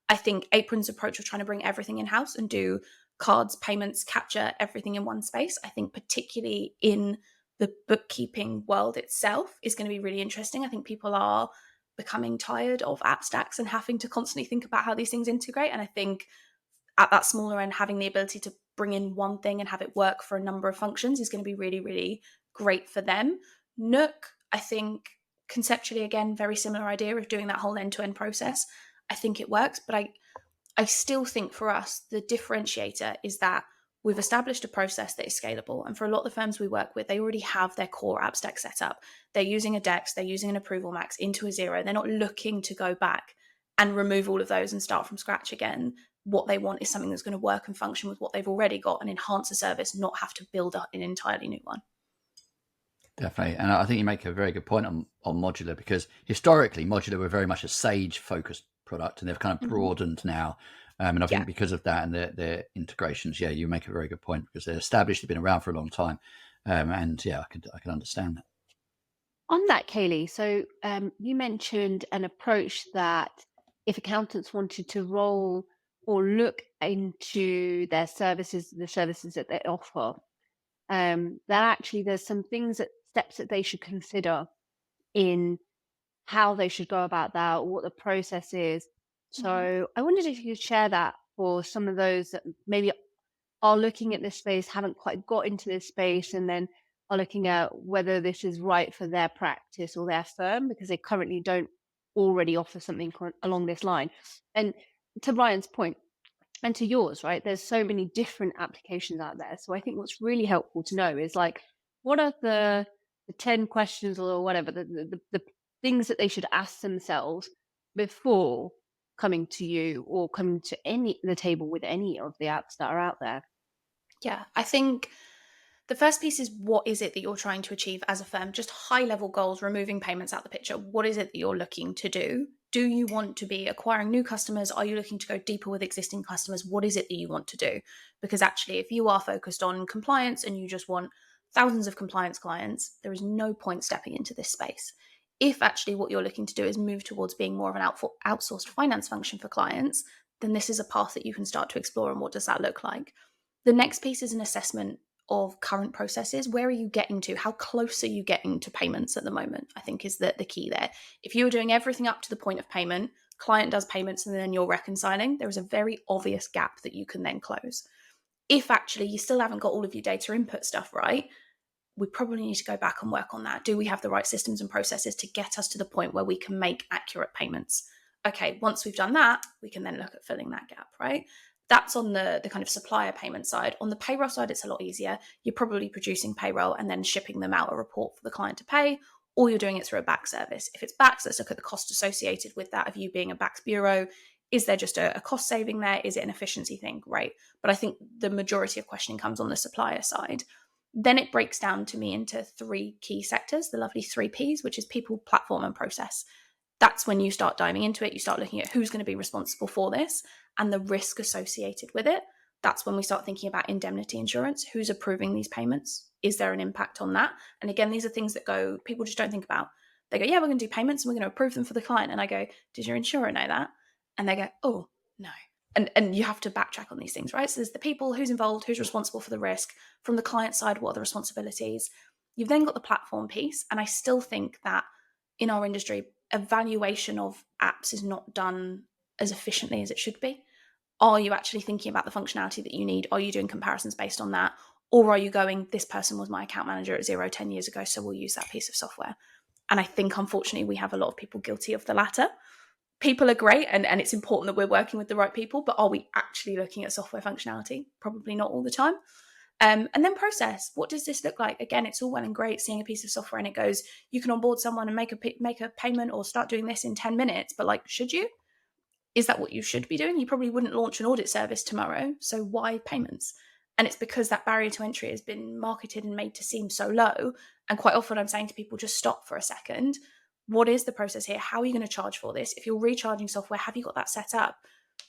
I think Apron's approach of trying to bring everything in-house and do cards, payments, capture everything in one space, I think particularly in the bookkeeping world itself is going to be really interesting. I think people are becoming tired of app stacks and having to constantly think about how these things integrate. And I think at that smaller end, having the ability to bring in one thing and have it work for a number of functions is going to be really, really great for them. Nook, I think conceptually, again, very similar idea of doing that whole end-to-end process. I think it works, but I still think for us, the differentiator is that we've established a process that is scalable. And for a lot of the firms we work with, they already have their core app stack set up. They're using a Dex, they're using an Approval Max into a Xero. They're not looking to go back and remove all of those and start from scratch again. What they want is something that's going to work and function with what they've already got and enhance the service, not have to build up an entirely new one. Definitely. And I think you make a very good point on modular, because historically modular were very much a Sage focused product, and they've kind of broadened now. And I think because of that and their integrations, you make a very good point, because they're established, they've been around for a long time. And I can understand that. On that, Kayleigh, so you mentioned an approach that if accountants wanted to roll or look into their services, the services that they offer, that actually there's some steps that they should consider in how they should go about that, or what the process is. So I wondered if you could share that for some of those that maybe are looking at this space, haven't quite got into this space, and then are looking at whether this is right for their practice or their firm, because they currently don't already offer something along this line. And to Ryan's point, and to yours, right, there's so many different applications out there. So I think what's really helpful to know is, like, what are the 10 questions or whatever, the things that they should ask themselves before coming to you or coming to the table with any of the apps that are out there? Yeah, I think the first piece is, what is it that you're trying to achieve as a firm? Just high level goals, removing payments out the picture. What is it that you're looking to do? Do you want to be acquiring new customers? Are you looking to go deeper with existing customers? What is it that you want to do? Because actually, if you are focused on compliance and you just want thousands of compliance clients, there is no point stepping into this space. If actually what you're looking to do is move towards being more of an outsourced finance function for clients, then this is a path that you can start to explore. And what does that look like? The next piece is an assessment of current processes. Where are you getting to? How close are you getting to payments at the moment? I think is the key there. If you're doing everything up to the point of payment, client does payments, and then you're reconciling, there is a very obvious gap that you can then close. If actually you still haven't got all of your data input stuff right, we probably need to go back and work on that. Do we have the right systems and processes to get us to the point where we can make accurate payments? Okay, once we've done that, we can then look at filling that gap, right? That's on the kind of supplier payment side. On the payroll side, it's a lot easier. You're probably producing payroll and then shipping them out a report for the client to pay, or you're doing it through a back service. If it's backs, let's look at the cost associated with that of you being a backs bureau. Is there just a cost saving there? Is it an efficiency thing? Great. But I think the majority of questioning comes on the supplier side. Then it breaks down to me into 3 key sectors, the lovely 3 Ps, which is people, platform, and process. That's when you start diving into it. You start looking at who's going to be responsible for this and the risk associated with it. That's when we start thinking about indemnity insurance. Who's approving these payments? Is there an impact on that? And again, these are things that people just don't think about. They go, yeah, we're going to do payments and we're going to approve them for the client. And I go, does your insurer know that? And they go, oh, no. And you have to backtrack on these things, right? So there's the people, who's involved, who's responsible for the risk. From the client side, what are the responsibilities? You've then got the platform piece. And I still think that in our industry, evaluation of apps is not done as efficiently as it should be. Are you actually thinking about the functionality that you need? Are you doing comparisons based on that? Or are you going, this person was my account manager at Xero 10 years ago, so we'll use that piece of software? And I think, unfortunately, we have a lot of people guilty of the latter. People are great, and it's important that we're working with the right people, but are we actually looking at software functionality? Probably not all the time. And then process. What does this look like? Again, it's all well and great seeing a piece of software and it goes, you can onboard someone and make a payment or start doing this in 10 minutes. But like, should you? Is that what you should be doing? You probably wouldn't launch an audit service tomorrow. So why payments? And it's because that barrier to entry has been marketed and made to seem so low. And quite often I'm saying to people, just stop for a second. What is the process here? How are you going to charge for this? If you're recharging software, have you got that set up?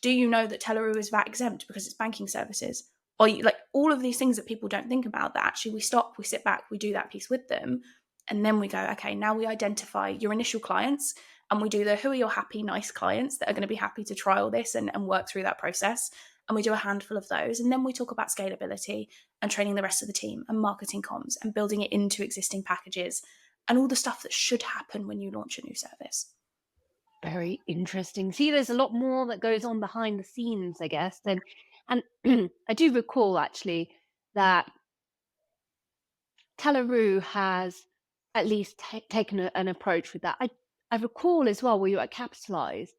Do you know that Telleroo is VAT exempt because it's banking services? Or you, like all of these things that people don't think about, that actually we stop, we sit back, we do that piece with them. And then we go, okay, now we identify your initial clients and we do the who are your happy, nice clients that are going to be happy to trial this and work through that process. And we do a handful of those. And then we talk about scalability and training the rest of the team and marketing comms and building it into existing packages and all the stuff that should happen when you launch a new service. Very interesting. See, there's a lot more that goes on behind the scenes, I guess. And I do recall actually that Telleroo has at least taken an approach with that. I recall as well, where you were at Capitalize,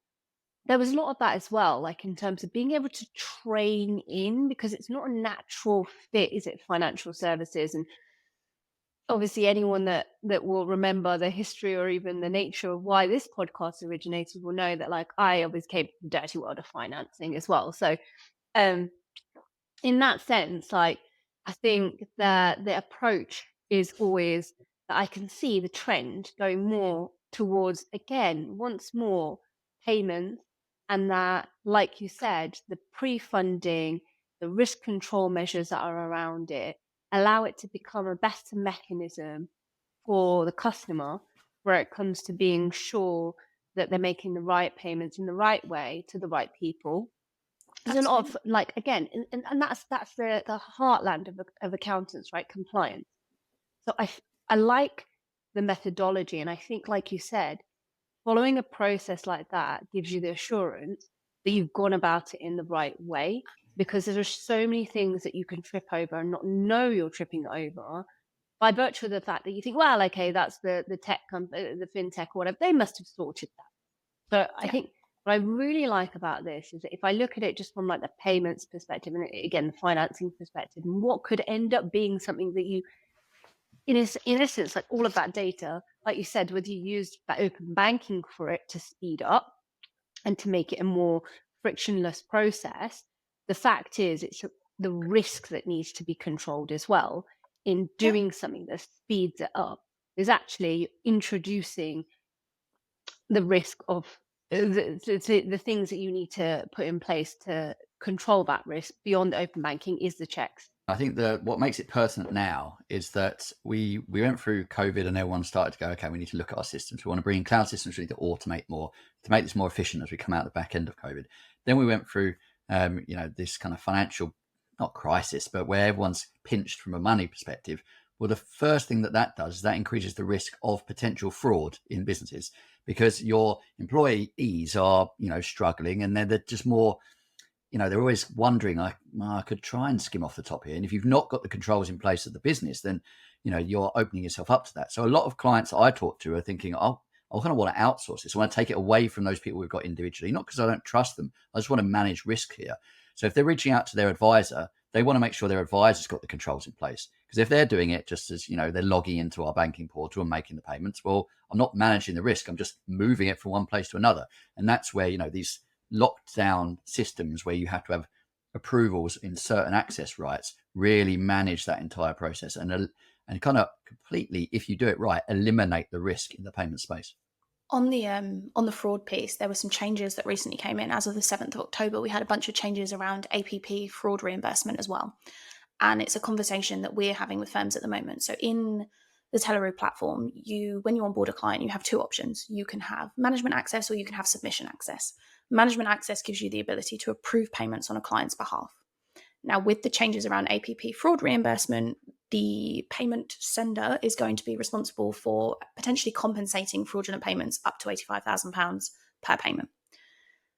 there was a lot of that as well, like in terms of being able to train in, because it's not a natural fit, is it, financial services? And obviously anyone that will remember the history or even the nature of why this podcast originated will know that like I always came from the dirty world of financing as well. So in that sense, like I think that the approach is always that I can see the trend going more towards, again, once more, payments, and that, like you said, the pre-funding, the risk control measures that are around it allow it to become a better mechanism for the customer where it comes to being sure that they're making the right payments in the right way to the right people. There's a lot of like, again, and that's the heartland of accountants, right? Compliance. So I like the methodology, and I think, like you said, following a process like that gives you the assurance that you've gone about it in the right way, because there are so many things that you can trip over and not know you're tripping over by virtue of the fact that you think, well, okay, that's the tech company, the fintech or whatever, they must have sorted that. So I think what I really like about this is that if I look at it just from like the payments perspective and again the financing perspective, and what could end up being something that you, in essence, like all of that data, like you said, whether you used that open banking for it to speed up and to make it a more frictionless process, the fact is it's the risk that needs to be controlled as well. In doing something that speeds it up is actually introducing the risk of the things that you need to put in place to control that risk beyond open banking is the checks. I think that what makes it pertinent now is that we went through COVID and everyone started to go, okay, we need to look at our systems. We want to bring in cloud systems. We need to automate more to make this more efficient as we come out the back end of COVID. Then we went through, this kind of financial, not crisis, but where everyone's pinched from a money perspective. Well, the first thing that does is that increases the risk of potential fraud in businesses, because your employees are, struggling, and they're just more, they're always wondering, I could try and skim off the top here. And if you've not got the controls in place of the business, then, you're opening yourself up to that. So a lot of clients that I talk to are thinking, I kind of want to outsource this. I want to take it away from those people we've got individually, not because I don't trust them. I just want to manage risk here. So if they're reaching out to their advisor, they want to make sure their advisor's got the controls in place. Because if they're doing it just as, they're logging into our banking portal and making the payments, well, I'm not managing the risk. I'm just moving it from one place to another. And that's where, these locked down systems where you have to have approvals in certain access rights really manage that entire process and kind of completely, if you do it right, eliminate the risk in the payment space. On the fraud piece, there were some changes that recently came in. As of the 7th of October, we had a bunch of changes around APP fraud reimbursement as well. And it's a conversation that we're having with firms at the moment. So in the Telleroo platform, when you onboard a client, you have two options. You can have management access or you can have submission access. Management access gives you the ability to approve payments on a client's behalf. Now, with the changes around APP fraud reimbursement, the payment sender is going to be responsible for potentially compensating fraudulent payments up to £85,000 per payment.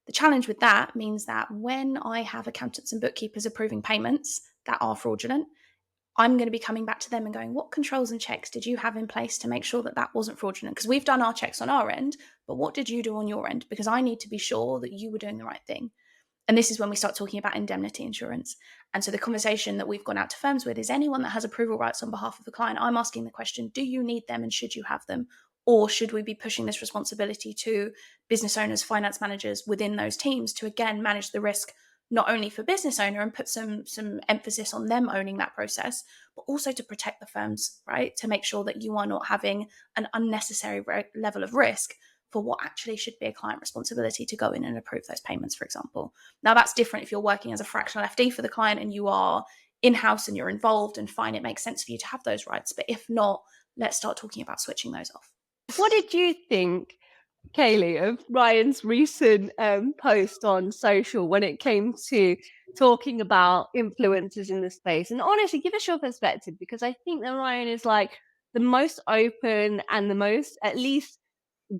The challenge with that means that when I have accountants and bookkeepers approving payments that are fraudulent, I'm going to be coming back to them and going, what controls and checks did you have in place to make sure that that wasn't fraudulent? Because we've done our checks on our end, but what did you do on your end? Because I need to be sure that you were doing the right thing. And this is when we start talking about indemnity insurance. And so the conversation that we've gone out to firms with is anyone that has approval rights on behalf of the client, I'm asking the question, do you need them and should you have them? Or should we be pushing this responsibility to business owners, finance managers within those teams to, again, manage the risk, not only for business owner and put some emphasis on them owning that process, but also to protect the firms, right? To make sure that you are not having an unnecessary level of risk for what actually should be a client responsibility to go in and approve those payments, for example. Now, that's different if you're working as a fractional FD for the client and you are in-house and you're involved, and fine, it makes sense for you to have those rights. But if not, let's start talking about switching those off. What did you think, Kayleigh, of Ryan's recent post on social when it came to talking about influencers in the space? And honestly, give us your perspective, because I think that Ryan is like the most open and the most, at least,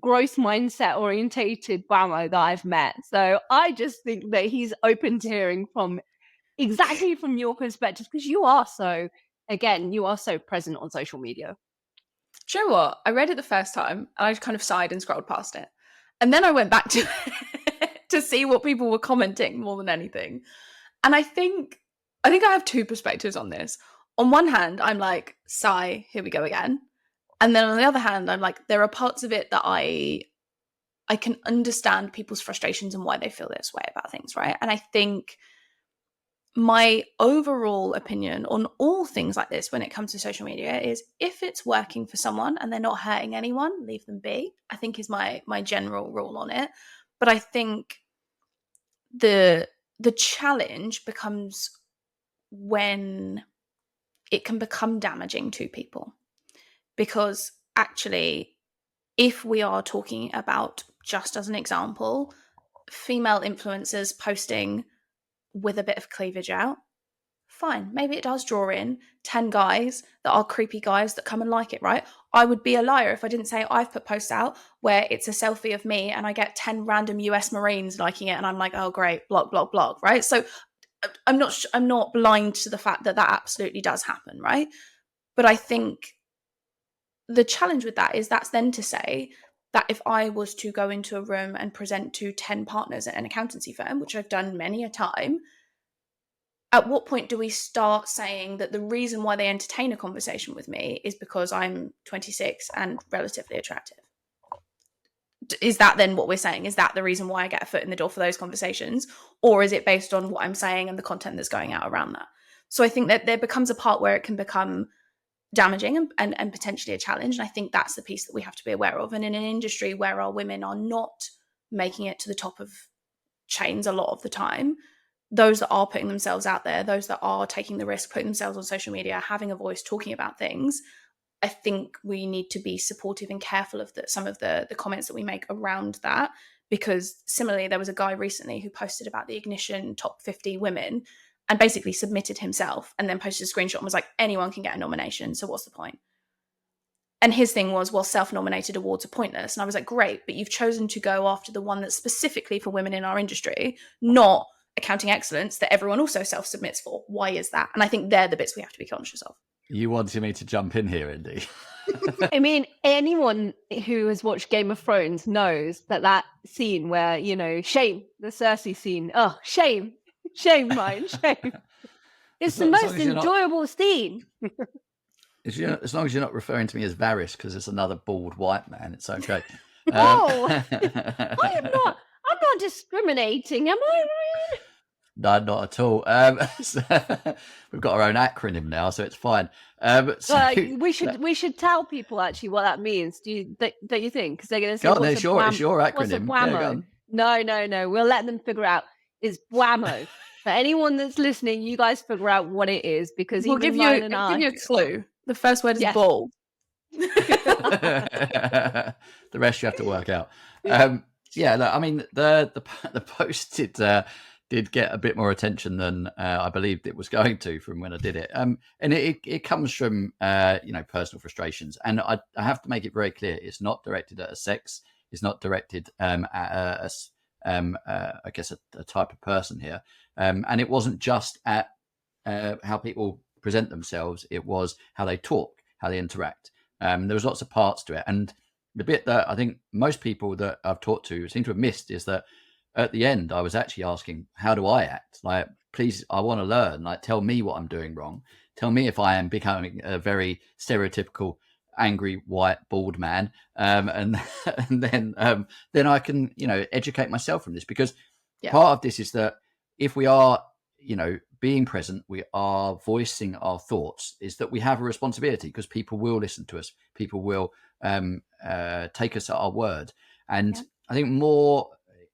growth mindset orientated whammo that I've met. So I just think that he's open to hearing from your perspective, because you are so present on social media. Do you know what? I read it the first time and I kind of sighed and scrolled past it. And then I went back to to see what people were commenting more than anything. And I think I have two perspectives on this. On one hand, I'm like, sigh, here we go again. And then on the other hand, I'm like, there are parts of it that I can understand people's frustrations and why they feel this way about things, right? And I think my overall opinion on all things like this when it comes to social media is if it's working for someone and they're not hurting anyone, leave them be, I think is my general rule on it. But I think the challenge becomes when it can become damaging to people. Because actually, if we are talking about, just as an example, female influencers posting with a bit of cleavage out, fine, maybe it does draw in 10 guys that are creepy guys that come and like it, right? I would be a liar if I didn't say I've put posts out where it's a selfie of me and I get 10 random US Marines liking it and I'm like, oh great, block, block, block, right? So I'm not blind to the fact that absolutely does happen, right? But I think the challenge with that is that's then to say that if I was to go into a room and present to 10 partners at an accountancy firm, which I've done many a time, at what point do we start saying that the reason why they entertain a conversation with me is because I'm 26 and relatively attractive? Is that then what we're saying? Is that the reason why I get a foot in the door for those conversations? Or is it based on what I'm saying and the content that's going out around that? So I think that there becomes a part where it can become damaging and potentially a challenge. And I think that's the piece that we have to be aware of. And in an industry where our women are not making it to the top of chains a lot of the time, those that are putting themselves out there, those that are taking the risk, putting themselves on social media, having a voice, talking about things, I think we need to be supportive and careful of some of the comments that we make around that. Because similarly, there was a guy recently who posted about the Ignition top 50 women and basically submitted himself and then posted a screenshot and was like, anyone can get a nomination, so what's the point? And his thing was, well, self-nominated awards are pointless. And I was like, great, but you've chosen to go after the one that's specifically for women in our industry, not accounting excellence that everyone also self-submits for. Why is that? And I think they're the bits we have to be conscious of. You wanted me to jump in here, Indy. I mean, anyone who has watched Game of Thrones knows that scene where, shame, the Cersei scene. Oh, shame, mine, shame. It's the most enjoyable scene. As long as you're not referring to me as Varys, because it's another bald white man, it's okay. No, I'm not discriminating, am I, Ryan? No, not at all. So we've got our own acronym now, so it's fine. We should tell people actually what that means. Don't you think? Because they're going to say, it's your acronym. What's a whammo? No. We'll let them figure out. It's whammo. For anyone that's listening, you guys figure out what it is, because we'll give you a clue. The first word is ball. The rest you have to work out. I mean, the post did get a bit more attention than I believed it was going to from when I did it. And it comes from personal frustrations. And I have to make it very clear: it's not directed at a sex. It's not directed at I guess a type of person here. And it wasn't just at how people present themselves. It was how they talk, how they interact. There was lots of parts to it. And the bit that I think most people that I've talked to seem to have missed is that at the end, I was actually asking, how do I act? Like, please, I want to learn. Like, tell me what I'm doing wrong. Tell me if I am becoming a very stereotypical angry white bald man, and then I can educate myself from this, because part of this is that if we are being present, we are voicing our thoughts, is that we have a responsibility, because people will listen to us, people will take us at our word. And I think more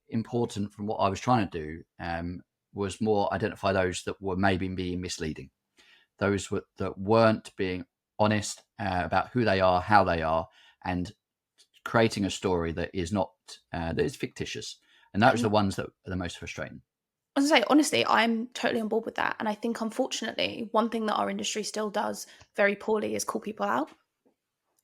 important from what I was trying to do was more identify those that were maybe being misleading, those that weren't being honest about who they are, how they are, and creating a story that is not that is fictitious. And that was the ones that are the most frustrating. I was going to say, honestly, I'm totally on board with that. And I think, unfortunately, one thing that our industry still does very poorly is call people out.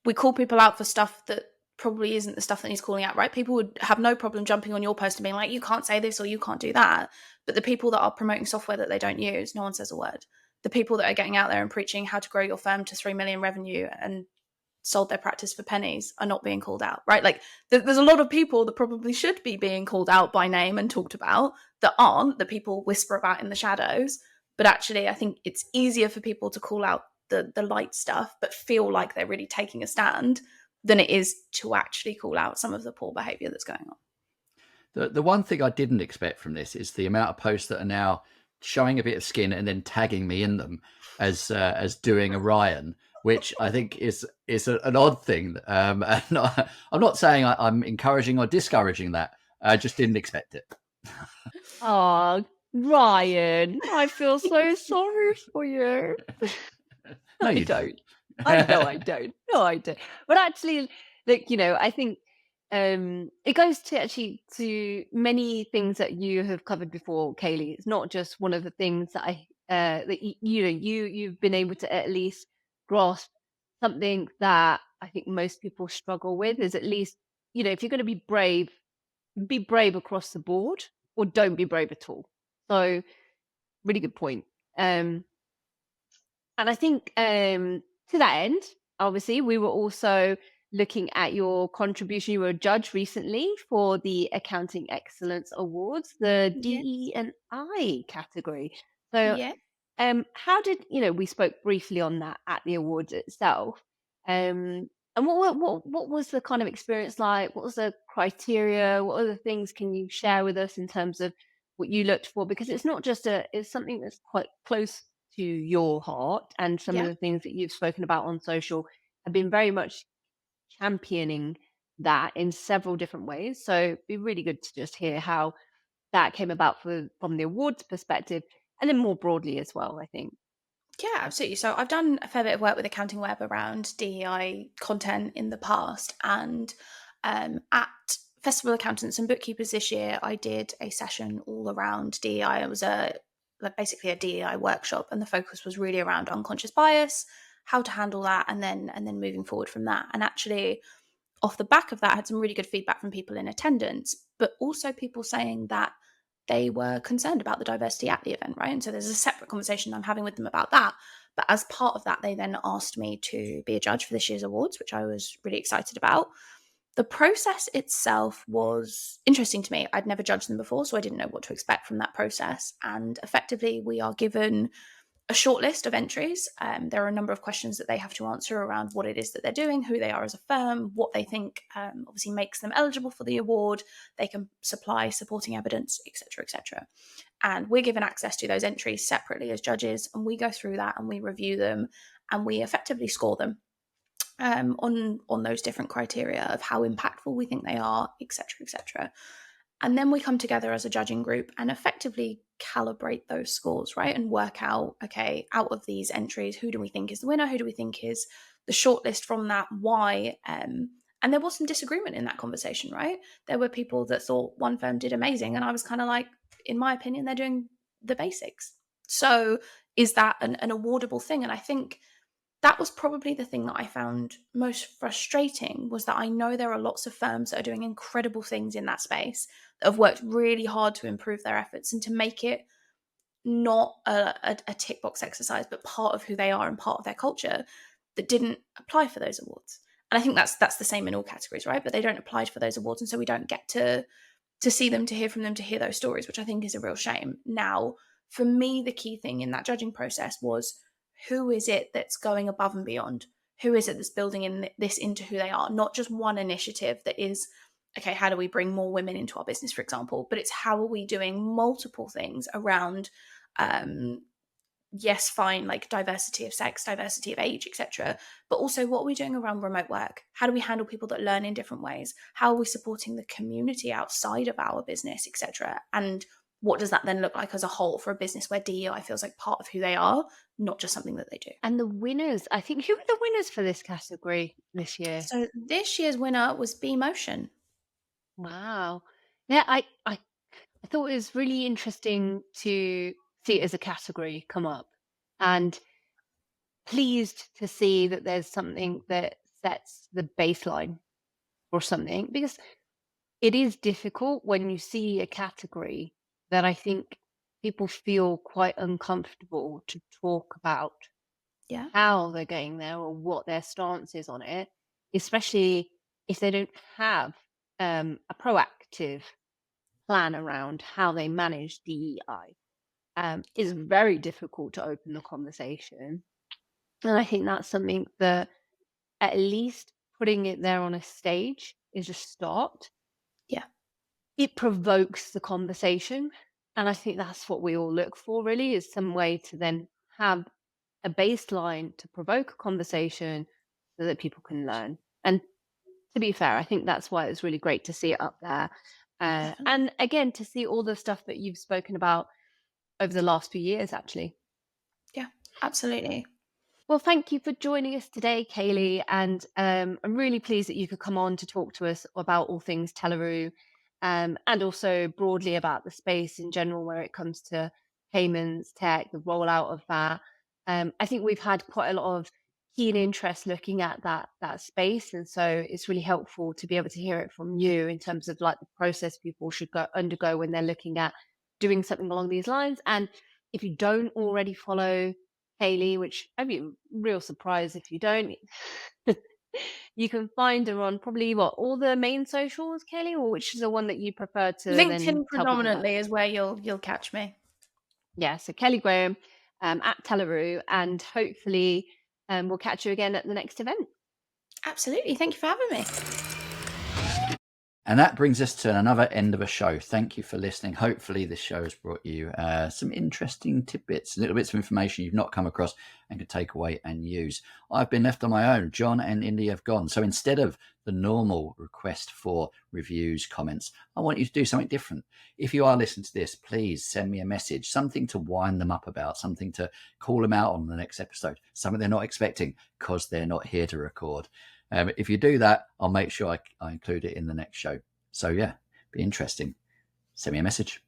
We call people out for stuff that probably isn't the stuff that needs calling out, right? People would have no problem jumping on your post and being like, you can't say this or you can't do that. But the people that are promoting software that they don't use, no one says a word. The people that are getting out there and preaching how to grow your firm to 3 million revenue and sold their practice for pennies are not being called out, right? Like, there's a lot of people that probably should be being called out by name and talked about that aren't, that people whisper about in the shadows. But actually, I think it's easier for people to call out the light stuff but feel like they're really taking a stand than it is to actually call out some of the poor behavior that's going on. The one thing I didn't expect from this is the amount of posts that are now showing a bit of skin and then tagging me in them as doing a Ryan, which I think is an odd thing. And I'm not saying I'm encouraging or discouraging that. I just didn't expect it. Oh, Ryan, I feel so sorry for you. No, you don't. I know I don't. No, I don't. But actually, look, I think it goes to many things that you have covered before, Kayleigh. It's not just one of the things that that you've been able to at least grasp something that I think most people struggle with, is at least, if you're going to be brave across the board, or don't be brave at all. So really good point. And I think to that end, obviously, we were also looking at your contribution. You were a judge recently for the Accounting Excellence Awards, the DE&I category. So how did, we spoke briefly on that at the awards itself. And what was the kind of experience like? What was the criteria? What other things can you share with us in terms of what you looked for? Because it's not just it's something that's quite close to your heart, and some of the things that you've spoken about on social have been very much championing that in several different ways. So it'd be really good to just hear how that came about from the awards perspective, and then more broadly as well, I think. Yeah, absolutely. So I've done a fair bit of work with Accounting Web around DEI content in the past, and at Festival Accountants and Bookkeepers this year, I did a session all around DEI. It was basically a DEI workshop, and the focus was really around unconscious bias, how to handle that, and then moving forward from that. And actually, off the back of that, I had some really good feedback from people in attendance, but also people saying that they were concerned about the diversity at the event, right? And so there's a separate conversation I'm having with them about that. But as part of that, they then asked me to be a judge for this year's awards, which I was really excited about. The process itself was interesting to me. I'd never judged them before, so I didn't know what to expect from that process. And effectively, we are given a short list of entries. There are a number of questions that they have to answer around what it is that they're doing, who they are as a firm, what they think obviously makes them eligible for the award. They can supply supporting evidence, etc., etc. And we're given access to those entries separately as judges, and we go through that and we review them and we effectively score them on those different criteria of how impactful we think they are, etc., etc. And then we come together as a judging group and effectively calibrate those scores, right? And work out, okay, out of these entries, who do we think is the winner? Who do we think is the shortlist from that? Why? And there was some disagreement in that conversation, right? There were people that thought one firm did amazing. And I was kind of like, in my opinion, they're doing the basics. So is that an awardable thing? And I think that was probably the thing that I found most frustrating, was that I know there are lots of firms that are doing incredible things in that space, that have worked really hard to improve their efforts and to make it not a tick box exercise, but part of who they are and part of their culture, that didn't apply for those awards. And I think that's the same in all categories, right? But they don't apply for those awards, and so we don't get to to see them, to hear from them, to hear those stories, which I think is a real shame. Now, for me, the key thing in that judging process was, who is it that's going above and beyond? Who is it that's building in this into who they are? Not just one initiative that is, okay, how do we bring more women into our business, for example, but it's how are we doing multiple things around, yes, fine, like diversity of sex, diversity of age, etc. But also, what are we doing around remote work? How do we handle people that learn in different ways? How are we supporting the community outside of our business, etc.? And what does that then look like as a whole for a business where DEI feels like part of who they are, not just something that they do? And the winners, I think, who were the winners for this category this year? So this year's winner was B-Motion. Wow. Yeah, I thought it was really interesting to see it as a category come up, and pleased to see that there's something that sets the baseline or something, because it is difficult when you see a category that I think people feel quite uncomfortable to talk about Yeah. how they're getting there or what their stance is on it, especially if they don't have a proactive plan around how they manage DEI. It's very difficult to open the conversation. And I think that's something that at least putting it there on a stage is a start. Yeah. It provokes the conversation. And I think that's what we all look for, really, is some way to then have a baseline to provoke a conversation so that people can learn. And to be fair, I think that's why it's really great to see it up there. And again, to see all the stuff that you've spoken about over the last few years, actually. Yeah, absolutely. Well, thank you for joining us today, Kayleigh. And I'm really pleased that you could come on to talk to us about all things Telleroo, and also broadly about the space in general where it comes to payments, tech, the rollout of that. I think we've had quite a lot of keen interest looking at that space. And so it's really helpful to be able to hear it from you in terms of like the process people should undergo when they're looking at doing something along these lines. And if you don't already follow Kayleigh, which I'd be real surprised if you don't, you can find her on probably all the main socials, Kayleigh, or which is the one that you prefer to then LinkedIn tell people about? predominantly is where you'll catch me. Yeah, so Kayleigh Graham at Telleroo, and hopefully we'll catch you again at the next event. Absolutely. Thank you for having me. And that brings us to another end of a show. Thank you for listening. Hopefully this show has brought you some interesting tidbits, little bits of information you've not come across and can take away and use. I've been left on my own. John and Indy have gone. So instead of the normal request for reviews, comments, I want you to do something different. If you are listening to this, please send me a message, something to wind them up about, something to call them out on the next episode, something they're not expecting because they're not here to record. If you do that, I'll make sure I include it in the next show. So yeah, be interesting. Send me a message.